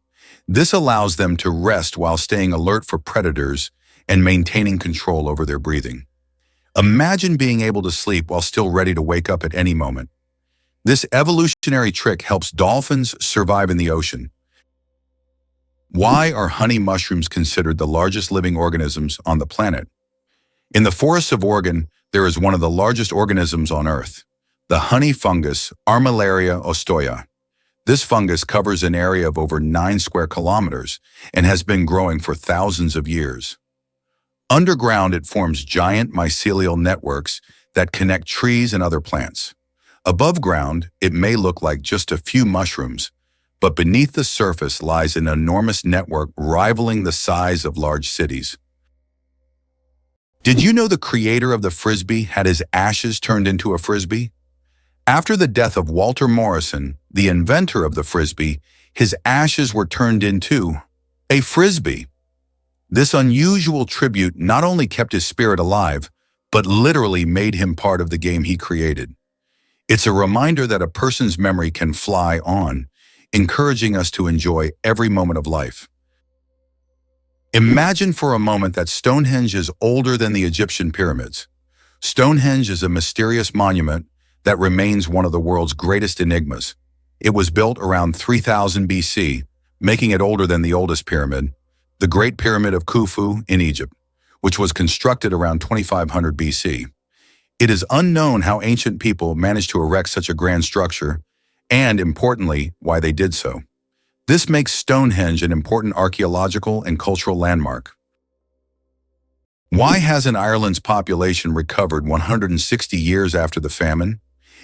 S1: This allows them to rest while staying alert for predators and maintaining control over their breathing. Imagine being able to sleep while still ready to wake up at any moment. This evolutionary trick helps dolphins survive in the ocean. Why are honey mushrooms considered the largest living organisms on the planet? In the forests of Oregon, there is one of the largest organisms on Earth, the honey fungus Armillaria ostoya. This fungus covers an area of over 9 square kilometers and has been growing for thousands of years. Underground, it forms giant mycelial networks that connect trees and other plants. Above ground, it may look like just a few mushrooms, but beneath the surface lies an enormous network rivaling the size of large cities. Did you know the creator of the Frisbee had his ashes turned into a Frisbee? After the death of Walter Morrison, the inventor of the Frisbee, his ashes were turned into a Frisbee. This unusual tribute not only kept his spirit alive, but literally made him part of the game he created. It's a reminder that a person's memory can fly on, encouraging us to enjoy every moment of life. Imagine for a moment that Stonehenge is older than the Egyptian pyramids. Stonehenge is a mysterious monument that remains one of the world's greatest enigmas. It was built around 3000 BC, making it older than the oldest pyramid, the Great Pyramid of Khufu in Egypt, which was constructed around 2500 BC. It is unknown how ancient people managed to erect such a grand structure, and, importantly, why they did so. This makes Stonehenge an important archaeological and cultural landmark. Why hasn't Ireland's population recovered 160 years after the famine?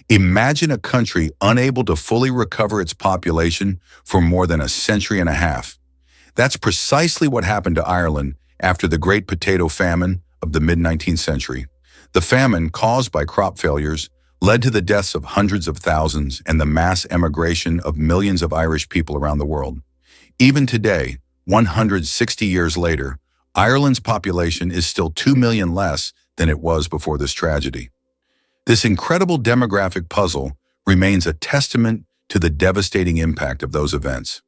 S1: Imagine a country unable to fully recover its population for more than a century and a half. That's precisely what happened to Ireland after the Great Potato Famine of the mid-19th century. The famine, caused by crop failures, led to the deaths of hundreds of thousands and the mass emigration of millions of Irish people around the world. Even today, 160 years later, Ireland's population is still 2 million less than it was before this tragedy. This incredible demographic puzzle remains a testament to the devastating impact of those events.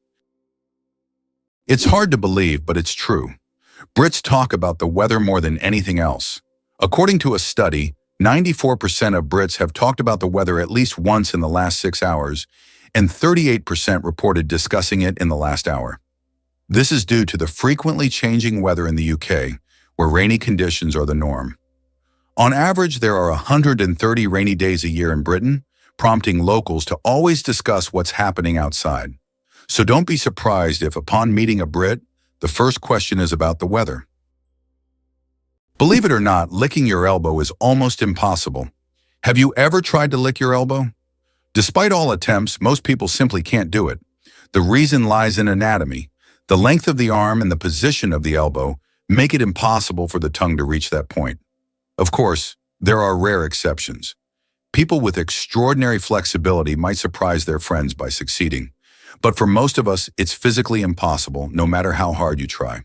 S1: It's hard to believe, but it's true. Brits talk about the weather more than anything else. According to a study, 94% of Brits have talked about the weather at least once in the last 6 hours, and 38% reported discussing it in the last hour. This is due to the frequently changing weather in the UK, where rainy conditions are the norm. On average, there are 130 rainy days a year in Britain, prompting locals to always discuss what's happening outside. So don't be surprised if, upon meeting a Brit, the first question is about the weather. Believe it or not, licking your elbow is almost impossible. Have you ever tried to lick your elbow? Despite all attempts, most people simply can't do it. The reason lies in anatomy. The length of the arm and the position of the elbow make it impossible for the tongue to reach that point. Of course, there are rare exceptions. People with extraordinary flexibility might surprise their friends by succeeding. But for most of us, it's physically impossible, no matter how hard you try.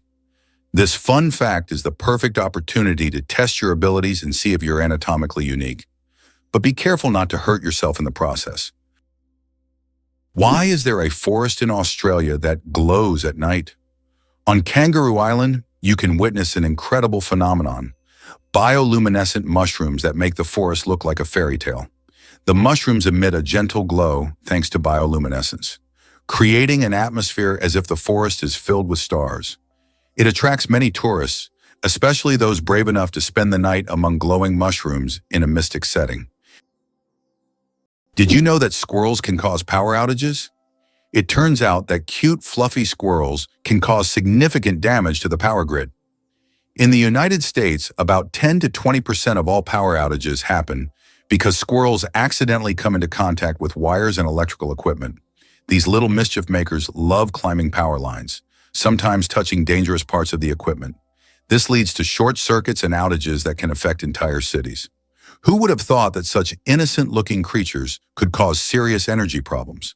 S1: This fun fact is the perfect opportunity to test your abilities and see if you're anatomically unique. But be careful not to hurt yourself in the process. Why is there a forest in Australia that glows at night? On Kangaroo Island, you can witness an incredible phenomenon: bioluminescent mushrooms that make the forest look like a fairy tale. The mushrooms emit a gentle glow thanks to bioluminescence, creating an atmosphere as if the forest is filled with stars. It attracts many tourists, especially those brave enough to spend the night among glowing mushrooms in a mystic setting. Did you know that squirrels can cause power outages? It turns out that cute, fluffy squirrels can cause significant damage to the power grid. In the United States, about 10 to 20% of all power outages happen because squirrels accidentally come into contact with wires and electrical equipment. These little mischief makers love climbing power lines, sometimes touching dangerous parts of the equipment. This leads to short circuits and outages that can affect entire cities. Who would have thought that such innocent-looking creatures could cause serious energy problems?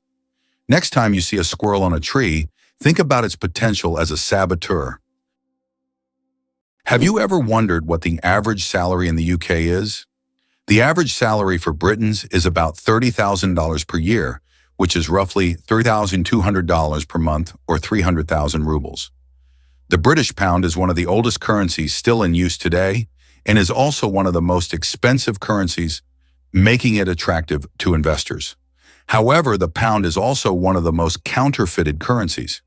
S1: Next time you see a squirrel on a tree, think about its potential as a saboteur. Have you ever wondered what the average salary in the UK is? The average salary for Britons is about $30,000 per year, which is roughly $3,200 per month or 300,000 rubles. The British pound is one of the oldest currencies still in use today and is also one of the most expensive currencies, making it attractive to investors. However, the pound is also one of the most counterfeited currencies.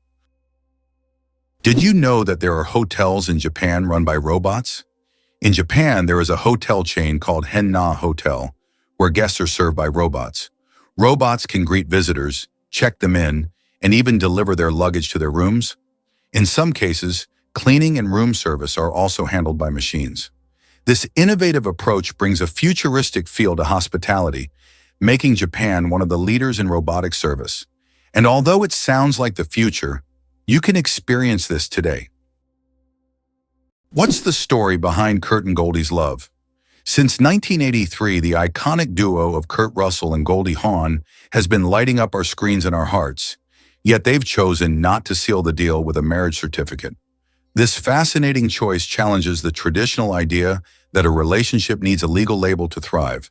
S1: Did you know that there are hotels in Japan run by robots? In Japan, there is a hotel chain called Henna Hotel, where guests are served by robots. Robots can greet visitors, check them in, and even deliver their luggage to their rooms. In some cases, cleaning and room service are also handled by machines. This innovative approach brings a futuristic feel to hospitality, making Japan one of the leaders in robotic service. And although it sounds like the future, you can experience this today. What's the story behind Kurt and Goldie's love? Since 1983, the iconic duo of Kurt Russell and Goldie Hawn has been lighting up our screens and our hearts, yet they've chosen not to seal the deal with a marriage certificate. This fascinating choice challenges the traditional idea that a relationship needs a legal label to thrive.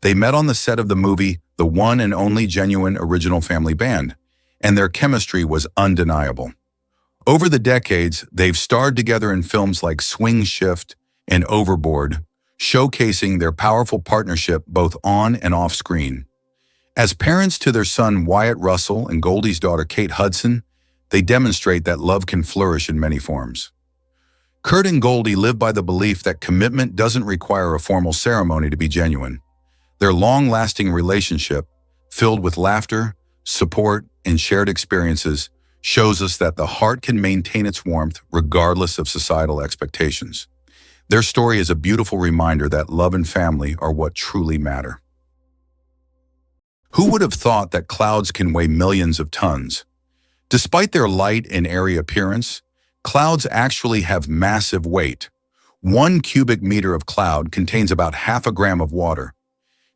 S1: They met on the set of the movie The One and Only Genuine Original Family Band, and their chemistry was undeniable. Over the decades, they've starred together in films like Swing Shift and Overboard, showcasing their powerful partnership both on and off screen. As parents to their son Wyatt Russell and Goldie's daughter Kate Hudson, they demonstrate that love can flourish in many forms. Kurt and Goldie live by the belief that commitment doesn't require a formal ceremony to be genuine. Their long-lasting relationship, filled with laughter, support, and shared experiences, shows us that the heart can maintain its warmth regardless of societal expectations. Their story is a beautiful reminder that love and family are what truly matter. Who would have thought that clouds can weigh millions of tons? Despite their light and airy appearance, clouds actually have massive weight. 1 cubic meter of cloud contains about half a gram of water.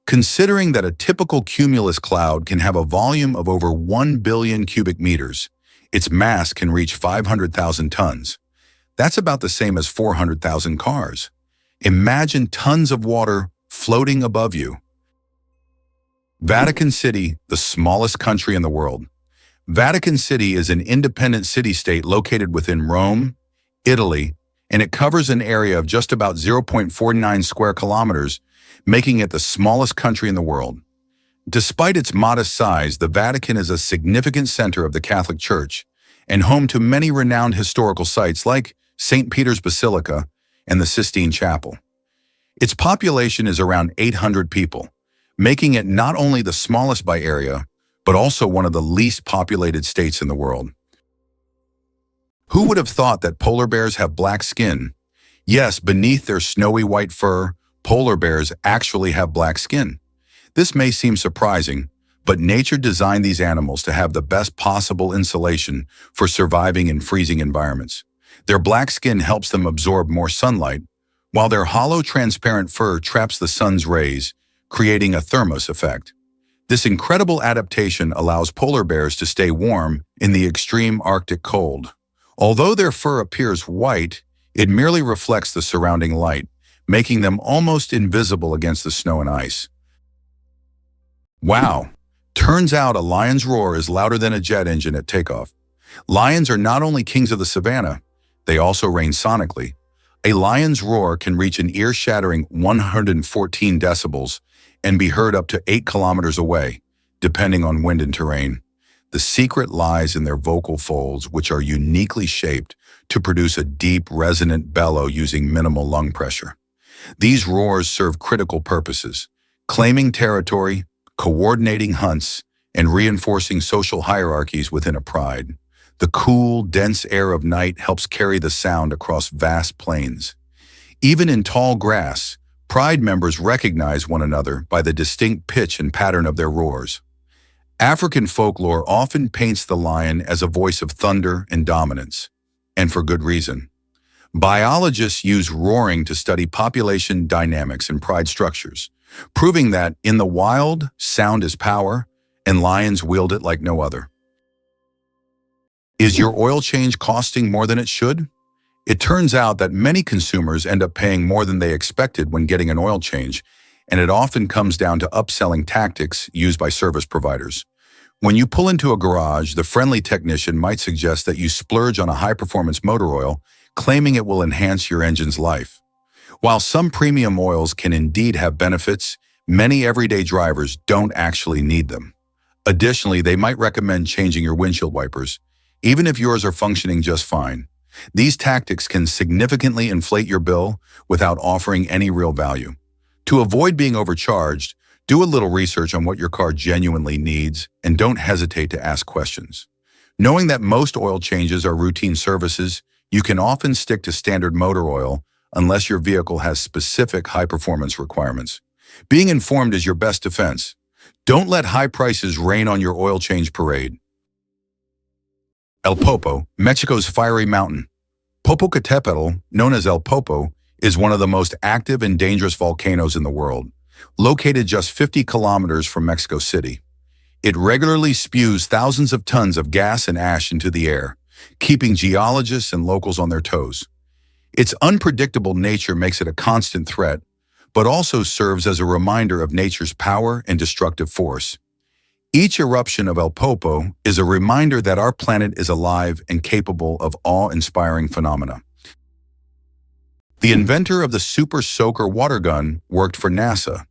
S1: Considering that a typical cumulus cloud can have a volume of over 1 billion cubic meters, its mass can reach 500,000 tons. That's about the same as 400,000 cars. Imagine tons of water floating above you. Vatican City, the smallest country in the world. Vatican City is an independent city-state located within Rome, Italy, and it covers an area of just about 0.49 square kilometers, making it the smallest country in the world. Despite its modest size, the Vatican is a significant center of the Catholic Church and home to many renowned historical sites like St. Peter's Basilica and the Sistine Chapel. Its population is around 800 people, making it not only the smallest by area, but also one of the least populated states in the world. Who would have thought that polar bears have black skin? Yes, beneath their snowy white fur, polar bears actually have black skin. This may seem surprising, but nature designed these animals to have the best possible insulation for surviving in freezing environments. Their black skin helps them absorb more sunlight, while their hollow, transparent fur traps the sun's rays, creating a thermos effect. This incredible adaptation allows polar bears to stay warm in the extreme Arctic cold. Although their fur appears white, it merely reflects the surrounding light, making them almost invisible against the snow and ice. Wow! Turns out a lion's roar is louder than a jet engine at takeoff. Lions are not only kings of the savannah, they also reign sonically. A lion's roar can reach an ear-shattering 114 decibels and be heard up to 8 kilometers away, depending on wind and terrain. The secret lies in their vocal folds, which are uniquely shaped to produce a deep, resonant bellow using minimal lung pressure. These roars serve critical purposes: claiming territory, coordinating hunts, and reinforcing social hierarchies within a pride. The cool, dense air of night helps carry the sound across vast plains. Even in tall grass, pride members recognize one another by the distinct pitch and pattern of their roars. African folklore often paints the lion as a voice of thunder and dominance, and for good reason. Biologists use roaring to study population dynamics and pride structures, proving that in the wild, sound is power, and lions wield it like no other. Is your oil change costing more than it should? It turns out that many consumers end up paying more than they expected when getting an oil change, and it often comes down to upselling tactics used by service providers. When you pull into a garage, the friendly technician might suggest that you splurge on a high-performance motor oil, claiming it will enhance your engine's life. While some premium oils can indeed have benefits, many everyday drivers don't actually need them. Additionally, they might recommend changing your windshield wipers, even if yours are functioning just fine. These tactics can significantly inflate your bill without offering any real value. To avoid being overcharged, do a little research on what your car genuinely needs and don't hesitate to ask questions. Knowing that most oil changes are routine services, you can often stick to standard motor oil unless your vehicle has specific high-performance requirements. Being informed is your best defense. Don't let high prices rain on your oil change parade. El Popo, Mexico's fiery mountain. Popocatépetl, known as El Popo, is one of the most active and dangerous volcanoes in the world, located just 50 kilometers from Mexico City. It regularly spews thousands of tons of gas and ash into the air, keeping geologists and locals on their toes. Its unpredictable nature makes it a constant threat, but also serves as a reminder of nature's power and destructive force. Each eruption of El Popo is a reminder that our planet is alive and capable of awe-inspiring phenomena. The inventor of the Super Soaker water gun worked for NASA.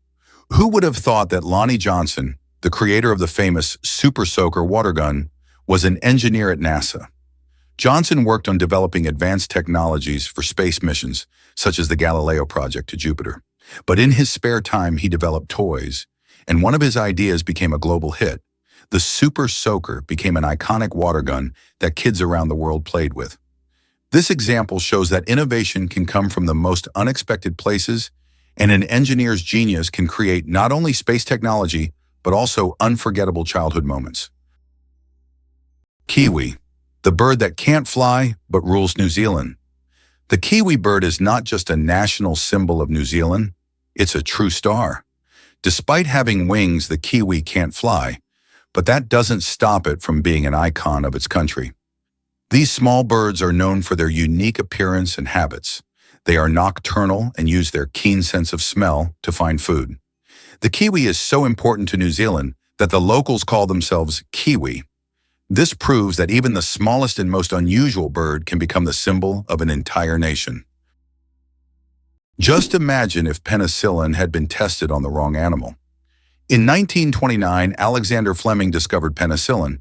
S1: Who would have thought that Lonnie Johnson, the creator of the famous Super Soaker water gun, was an engineer at NASA? Johnson worked on developing advanced technologies for space missions, such as the Galileo project to Jupiter. But in his spare time, he developed toys, and one of his ideas became a global hit. The Super Soaker became an iconic water gun that kids around the world played with. This example shows that innovation can come from the most unexpected places, and an engineer's genius can create not only space technology, but also unforgettable childhood moments. Kiwi, the bird that can't fly but rules New Zealand. The kiwi bird is not just a national symbol of New Zealand, it's a true star. Despite having wings, the kiwi can't fly, but that doesn't stop it from being an icon of its country. These small birds are known for their unique appearance and habits. They are nocturnal and use their keen sense of smell to find food. The kiwi is so important to New Zealand that the locals call themselves Kiwi. This proves that even the smallest and most unusual bird can become the symbol of an entire nation. Just imagine if penicillin had been tested on the wrong animal. In 1929, Alexander Fleming discovered penicillin,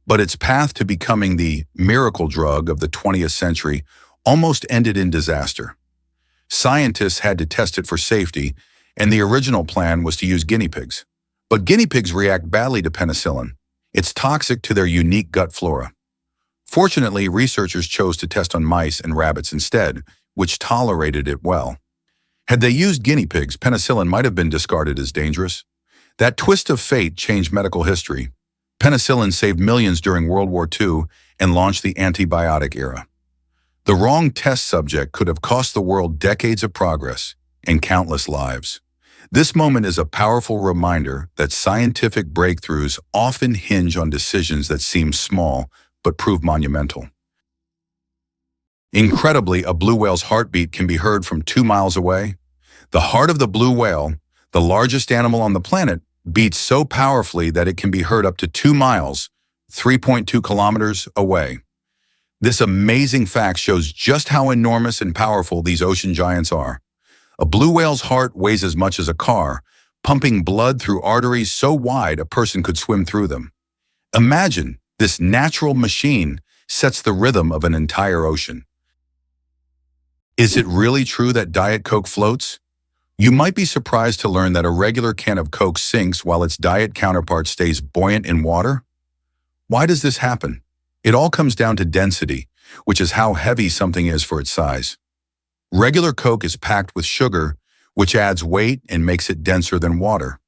S1: but its path to becoming the miracle drug of the 20th century almost ended in disaster. Scientists had to test it for safety, and the original plan was to use guinea pigs. But guinea pigs react badly to penicillin. It's toxic to their unique gut flora. Fortunately, researchers chose to test on mice and rabbits instead, which tolerated it well. Had they used guinea pigs, penicillin might have been discarded as dangerous. That twist of fate changed medical history. Penicillin saved millions during World War II and launched the antibiotic era. The wrong test subject could have cost the world decades of progress and countless lives. This moment is a powerful reminder that scientific breakthroughs often hinge on decisions that seem small but prove monumental. Incredibly, a blue whale's heartbeat can be heard from 2 miles away. The heart of the blue whale, the largest animal on the planet, beats so powerfully that it can be heard up to 2 miles, 3.2 kilometers away. This amazing fact shows just how enormous and powerful these ocean giants are. A blue whale's heart weighs as much as a car, pumping blood through arteries so wide a person could swim through them. Imagine this natural machine sets the rhythm of an entire ocean. Is it really true that Diet Coke floats? You might be surprised to learn that a regular can of Coke sinks while its diet counterpart stays buoyant in water. Why does this happen? It all comes down to density, which is how heavy something is for its size. Regular Coke is packed with sugar, which adds weight and makes it denser than water.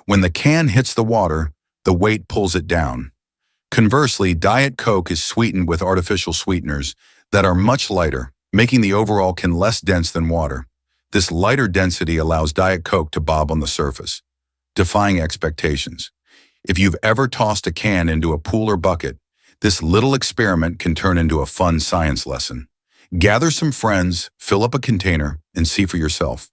S1: When the can hits the water, the weight pulls it down. Conversely, Diet Coke is sweetened with artificial sweeteners that are much lighter, making the overall can less dense than water. This lighter density allows Diet Coke to bob on the surface, defying expectations. If you've ever tossed a can into a pool or bucket, this little experiment can turn into a fun science lesson. Gather some friends, fill up a container, and see for yourself.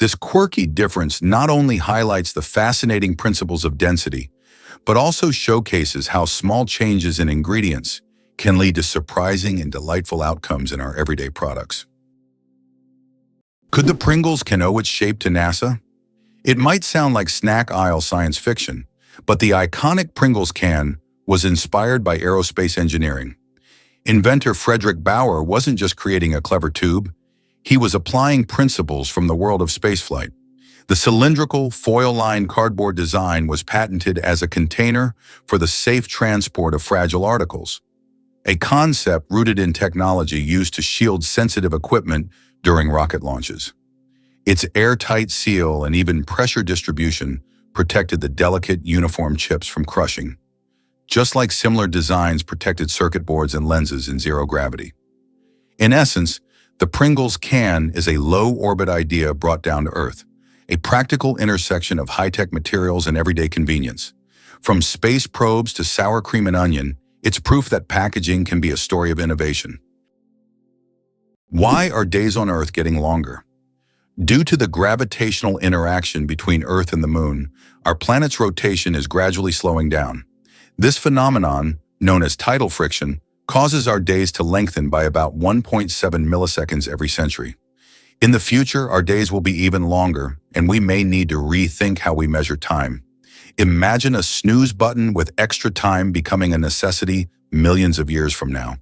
S1: This quirky difference not only highlights the fascinating principles of density, but also showcases how small changes in ingredients can lead to surprising and delightful outcomes in our everyday products. Could the Pringles can owe its shape to NASA? It might sound like snack aisle science fiction, but the iconic Pringles can was inspired by aerospace engineering. Inventor Frederick Bauer wasn't just creating a clever tube, he was applying principles from the world of spaceflight. The cylindrical, foil-lined cardboard design was patented as a container for the safe transport of fragile articles, a concept rooted in technology used to shield sensitive equipment during rocket launches. Its airtight seal and even pressure distribution protected the delicate, uniform chips from crushing, just like similar designs protected circuit boards and lenses in zero gravity. In essence, the Pringles can is a low-orbit idea brought down to Earth, a practical intersection of high-tech materials and everyday convenience. From space probes to sour cream and onion, it's proof that packaging can be a story of innovation. Why are days on Earth getting longer? Due to the gravitational interaction between Earth and the Moon, our planet's rotation is gradually slowing down. This phenomenon, known as tidal friction, causes our days to lengthen by about 1.7 milliseconds every century. In the future, our days will be even longer, and we may need to rethink how we measure time. Imagine a snooze button with extra time becoming a necessity millions of years from now.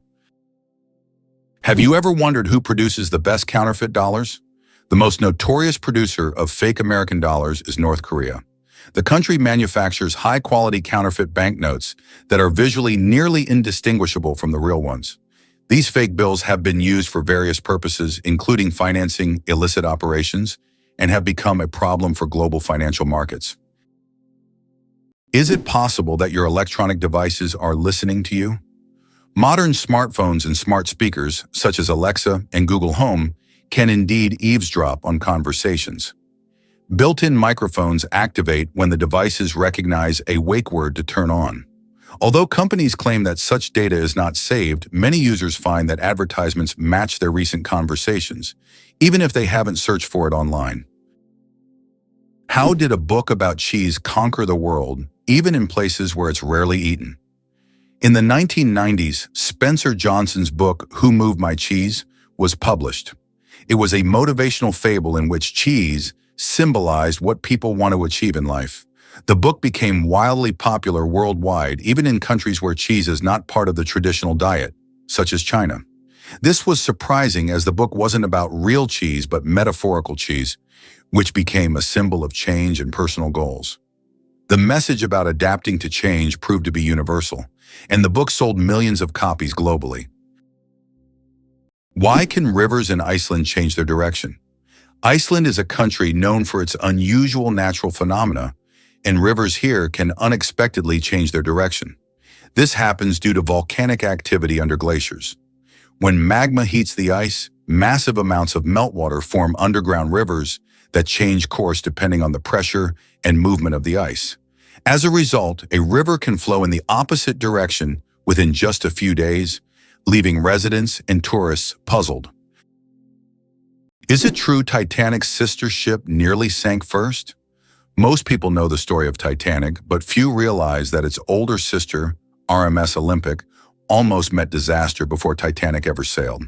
S1: Have you ever wondered who produces the best counterfeit dollars? The most notorious producer of fake American dollars is North Korea. The country manufactures high-quality counterfeit banknotes that are visually nearly indistinguishable from the real ones. These fake bills have been used for various purposes, including financing illicit operations, and have become a problem for global financial markets. Is it possible that your electronic devices are listening to you? Modern smartphones and smart speakers, such as Alexa and Google Home, can indeed eavesdrop on conversations. Built-in microphones activate when the devices recognize a wake word to turn on. Although companies claim that such data is not saved, many users find that advertisements match their recent conversations, even if they haven't searched for it online. How did a book about cheese conquer the world, even in places where it's rarely eaten? In the 1990s, Spencer Johnson's book, Who Moved My Cheese, was published. It was a motivational fable in which cheese symbolized what people want to achieve in life. The book became wildly popular worldwide, even in countries where cheese is not part of the traditional diet, such as China. This was surprising as the book wasn't about real cheese but metaphorical cheese, which became a symbol of change and personal goals. The message about adapting to change proved to be universal, and the book sold millions of copies globally. Why can rivers in Iceland change their direction? Iceland is a country known for its unusual natural phenomena, and rivers here can unexpectedly change their direction. This happens due to volcanic activity under glaciers. When magma heats the ice, massive amounts of meltwater form underground rivers that change course depending on the pressure and movement of the ice. As a result, a river can flow in the opposite direction within just a few days, leaving residents and tourists puzzled. Is it true Titanic's sister ship nearly sank first? Most people know the story of Titanic, but few realize that its older sister, RMS Olympic, almost met disaster before Titanic ever sailed.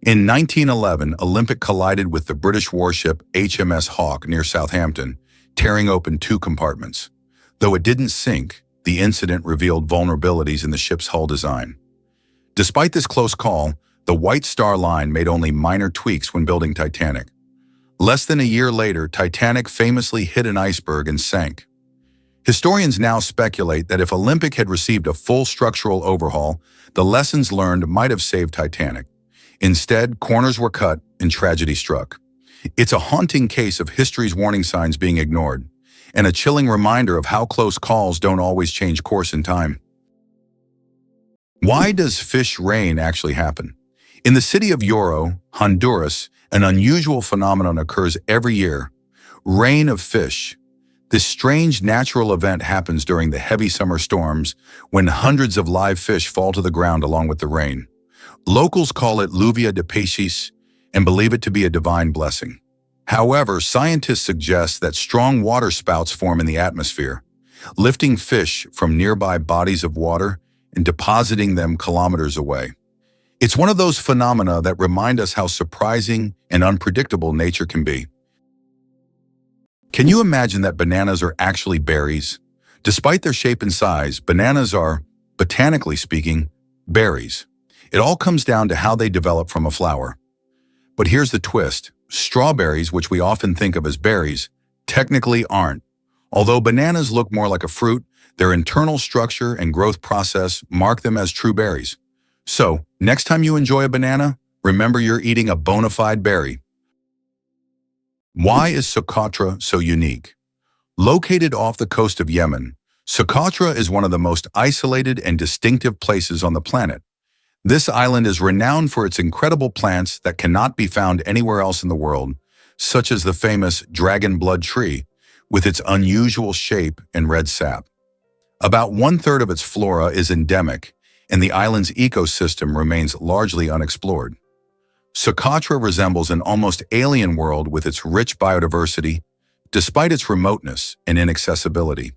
S1: In 1911, Olympic collided with the British warship HMS Hawke near Southampton, tearing open two compartments. Though it didn't sink, the incident revealed vulnerabilities in the ship's hull design. Despite this close call, the White Star Line made only minor tweaks when building Titanic. Less than a year later, Titanic famously hit an iceberg and sank. Historians now speculate that if Olympic had received a full structural overhaul, the lessons learned might have saved Titanic. Instead, corners were cut and tragedy struck. It's a haunting case of history's warning signs being ignored, and a chilling reminder of how close calls don't always change course in time. Why does fish rain actually happen? In the city of Yoro, Honduras, an unusual phenomenon occurs every year: rain of fish. This strange natural event happens during the heavy summer storms when hundreds of live fish fall to the ground along with the rain. Locals call it lluvia de peces and believe it to be a divine blessing. However, scientists suggest that strong water spouts form in the atmosphere, lifting fish from nearby bodies of water and depositing them kilometers away. It's one of those phenomena that remind us how surprising and unpredictable nature can be. Can you imagine that bananas are actually berries? Despite their shape and size, bananas are, botanically speaking, berries. It all comes down to how they develop from a flower. But here's the twist. Strawberries, which we often think of as berries, technically aren't. Although bananas look more like a fruit, their internal structure and growth process mark them as true berries. So, next time you enjoy a banana, remember you're eating a bona fide berry. Why is Socotra so unique? Located off the coast of Yemen, Socotra is one of the most isolated and distinctive places on the planet. This island is renowned for its incredible plants that cannot be found anywhere else in the world, such as the famous dragon blood tree, with its unusual shape and red sap. About 1/3 of its flora is endemic, and the island's ecosystem remains largely unexplored. Socotra resembles an almost alien world with its rich biodiversity, despite its remoteness and inaccessibility.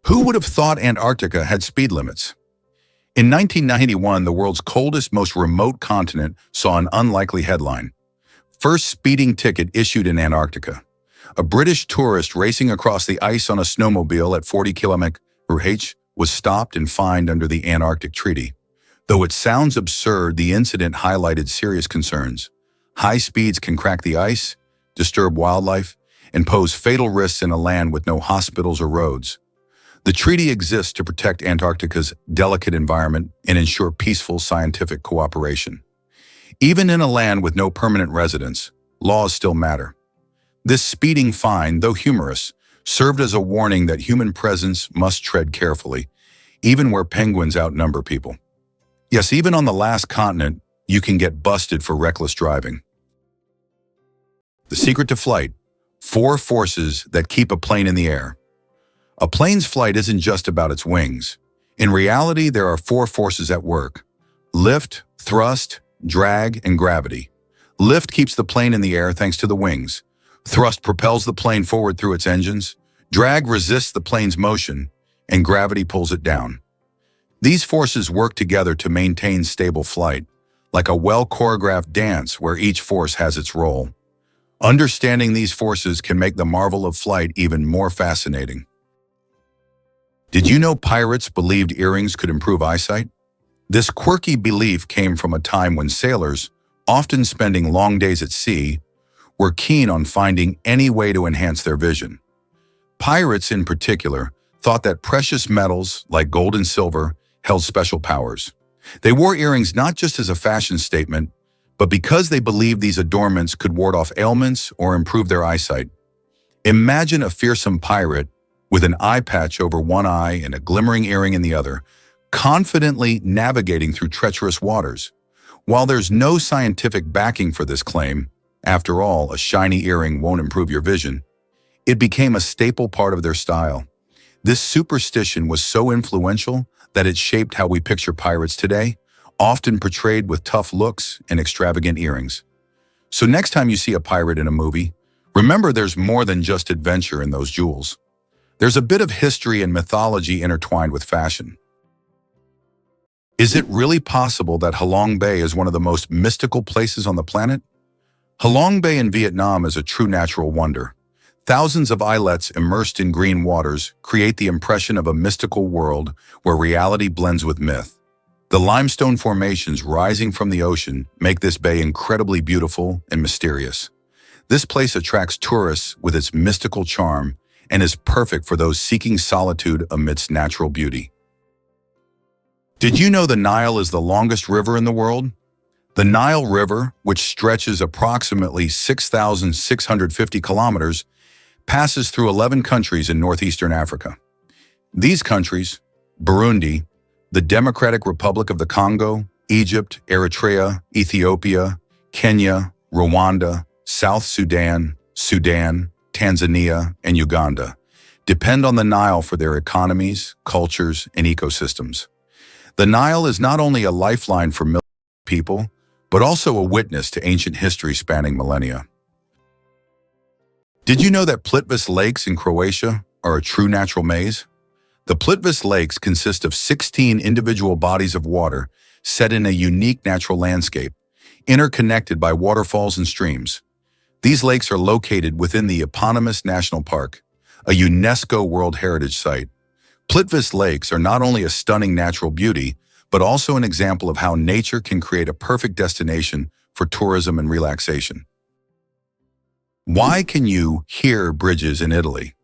S1: Who would have thought Antarctica had speed limits? In 1991, the world's coldest, most remote continent saw an unlikely headline. First speeding ticket issued in Antarctica. A British tourist racing across the ice on a snowmobile at 40 km/h was stopped and fined under the Antarctic Treaty. Though it sounds absurd, the incident highlighted serious concerns. High speeds can crack the ice, disturb wildlife, and pose fatal risks in a land with no hospitals or roads. The treaty exists to protect Antarctica's delicate environment and ensure peaceful scientific cooperation. Even in a land with no permanent residents, laws still matter. This speeding fine, though humorous, served as a warning that human presence must tread carefully, even where penguins outnumber people. Yes, even on the last continent, you can get busted for reckless driving. The secret to flight: 4 forces that keep a plane in the air. A plane's flight isn't just about its wings. In reality, there are 4 forces at work: lift, thrust, drag, and gravity. Lift keeps the plane in the air thanks to the wings. Thrust propels the plane forward through its engines. Drag resists the plane's motion, and gravity pulls it down. These forces work together to maintain stable flight, like a well-choreographed dance where each force has its role. Understanding these forces can make the marvel of flight even more fascinating. Did you know pirates believed earrings could improve eyesight? This quirky belief came from a time when sailors, often spending long days at sea, were keen on finding any way to enhance their vision. Pirates, in particular, thought that precious metals like gold and silver held special powers. They wore earrings not just as a fashion statement, but because they believed these adornments could ward off ailments or improve their eyesight. Imagine a fearsome pirate with an eye patch over one eye and a glimmering earring in the other, confidently navigating through treacherous waters. While there's no scientific backing for this claim, after all, a shiny earring won't improve your vision, it became a staple part of their style. This superstition was so influential that it shaped how we picture pirates today, often portrayed with tough looks and extravagant earrings. So next time you see a pirate in a movie, remember there's more than just adventure in those jewels. There's a bit of history and mythology intertwined with fashion. Is it really possible that Halong Bay is one of the most mystical places on the planet? Halong Bay in Vietnam is a true natural wonder. Thousands of islets immersed in green waters create the impression of a mystical world where reality blends with myth. The limestone formations rising from the ocean make this bay incredibly beautiful and mysterious. This place attracts tourists with its mystical charm and is perfect for those seeking solitude amidst natural beauty. Did you know the Nile is the longest river in the world? The Nile River, which stretches approximately 6,650 kilometers, passes through 11 countries in northeastern Africa. These countries, Burundi, the Democratic Republic of the Congo, Egypt, Eritrea, Ethiopia, Kenya, Rwanda, South Sudan, Tanzania, and Uganda, depend on the Nile for their economies, cultures, and ecosystems. The Nile is not only a lifeline for millions of people, but also a witness to ancient history spanning millennia. Did you know that Plitvice Lakes in Croatia are a true natural maze? The Plitvice Lakes consist of 16 individual bodies of water set in a unique natural landscape, interconnected by waterfalls and streams. These lakes are located within the eponymous National Park, a UNESCO World Heritage Site. Plitvice Lakes are not only a stunning natural beauty, but also an example of how nature can create a perfect destination for tourism and relaxation. Why can you hear bridges in Italy?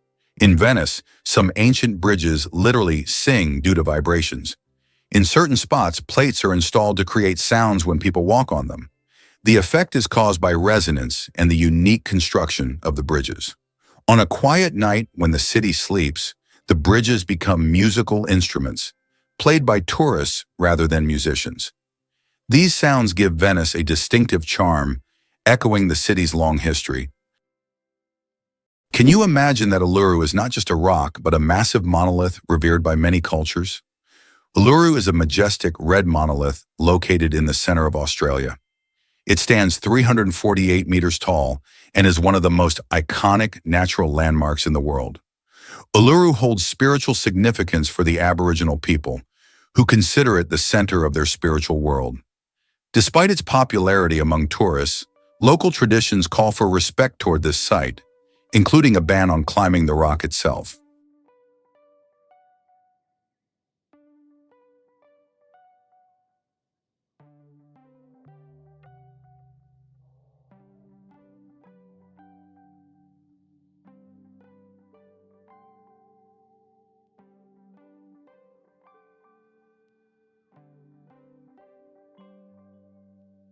S1: In Venice, some ancient bridges literally sing due to vibrations. In certain spots, plates are installed to create sounds when people walk on them. The effect is caused by resonance and the unique construction of the bridges. On a quiet night when the city sleeps, the bridges become musical instruments, played by tourists rather than musicians. These sounds give Venice a distinctive charm, echoing the city's long history. Can you imagine that Uluru is not just a rock, but a massive monolith revered by many cultures? Uluru is a majestic red monolith located in the center of Australia. It stands 348 meters tall and is one of the most iconic natural landmarks in the world. Uluru holds spiritual significance for the Aboriginal people, who consider it the center of their spiritual world. Despite its popularity among tourists, Local traditions call for respect toward this site, including a ban on climbing the rock itself.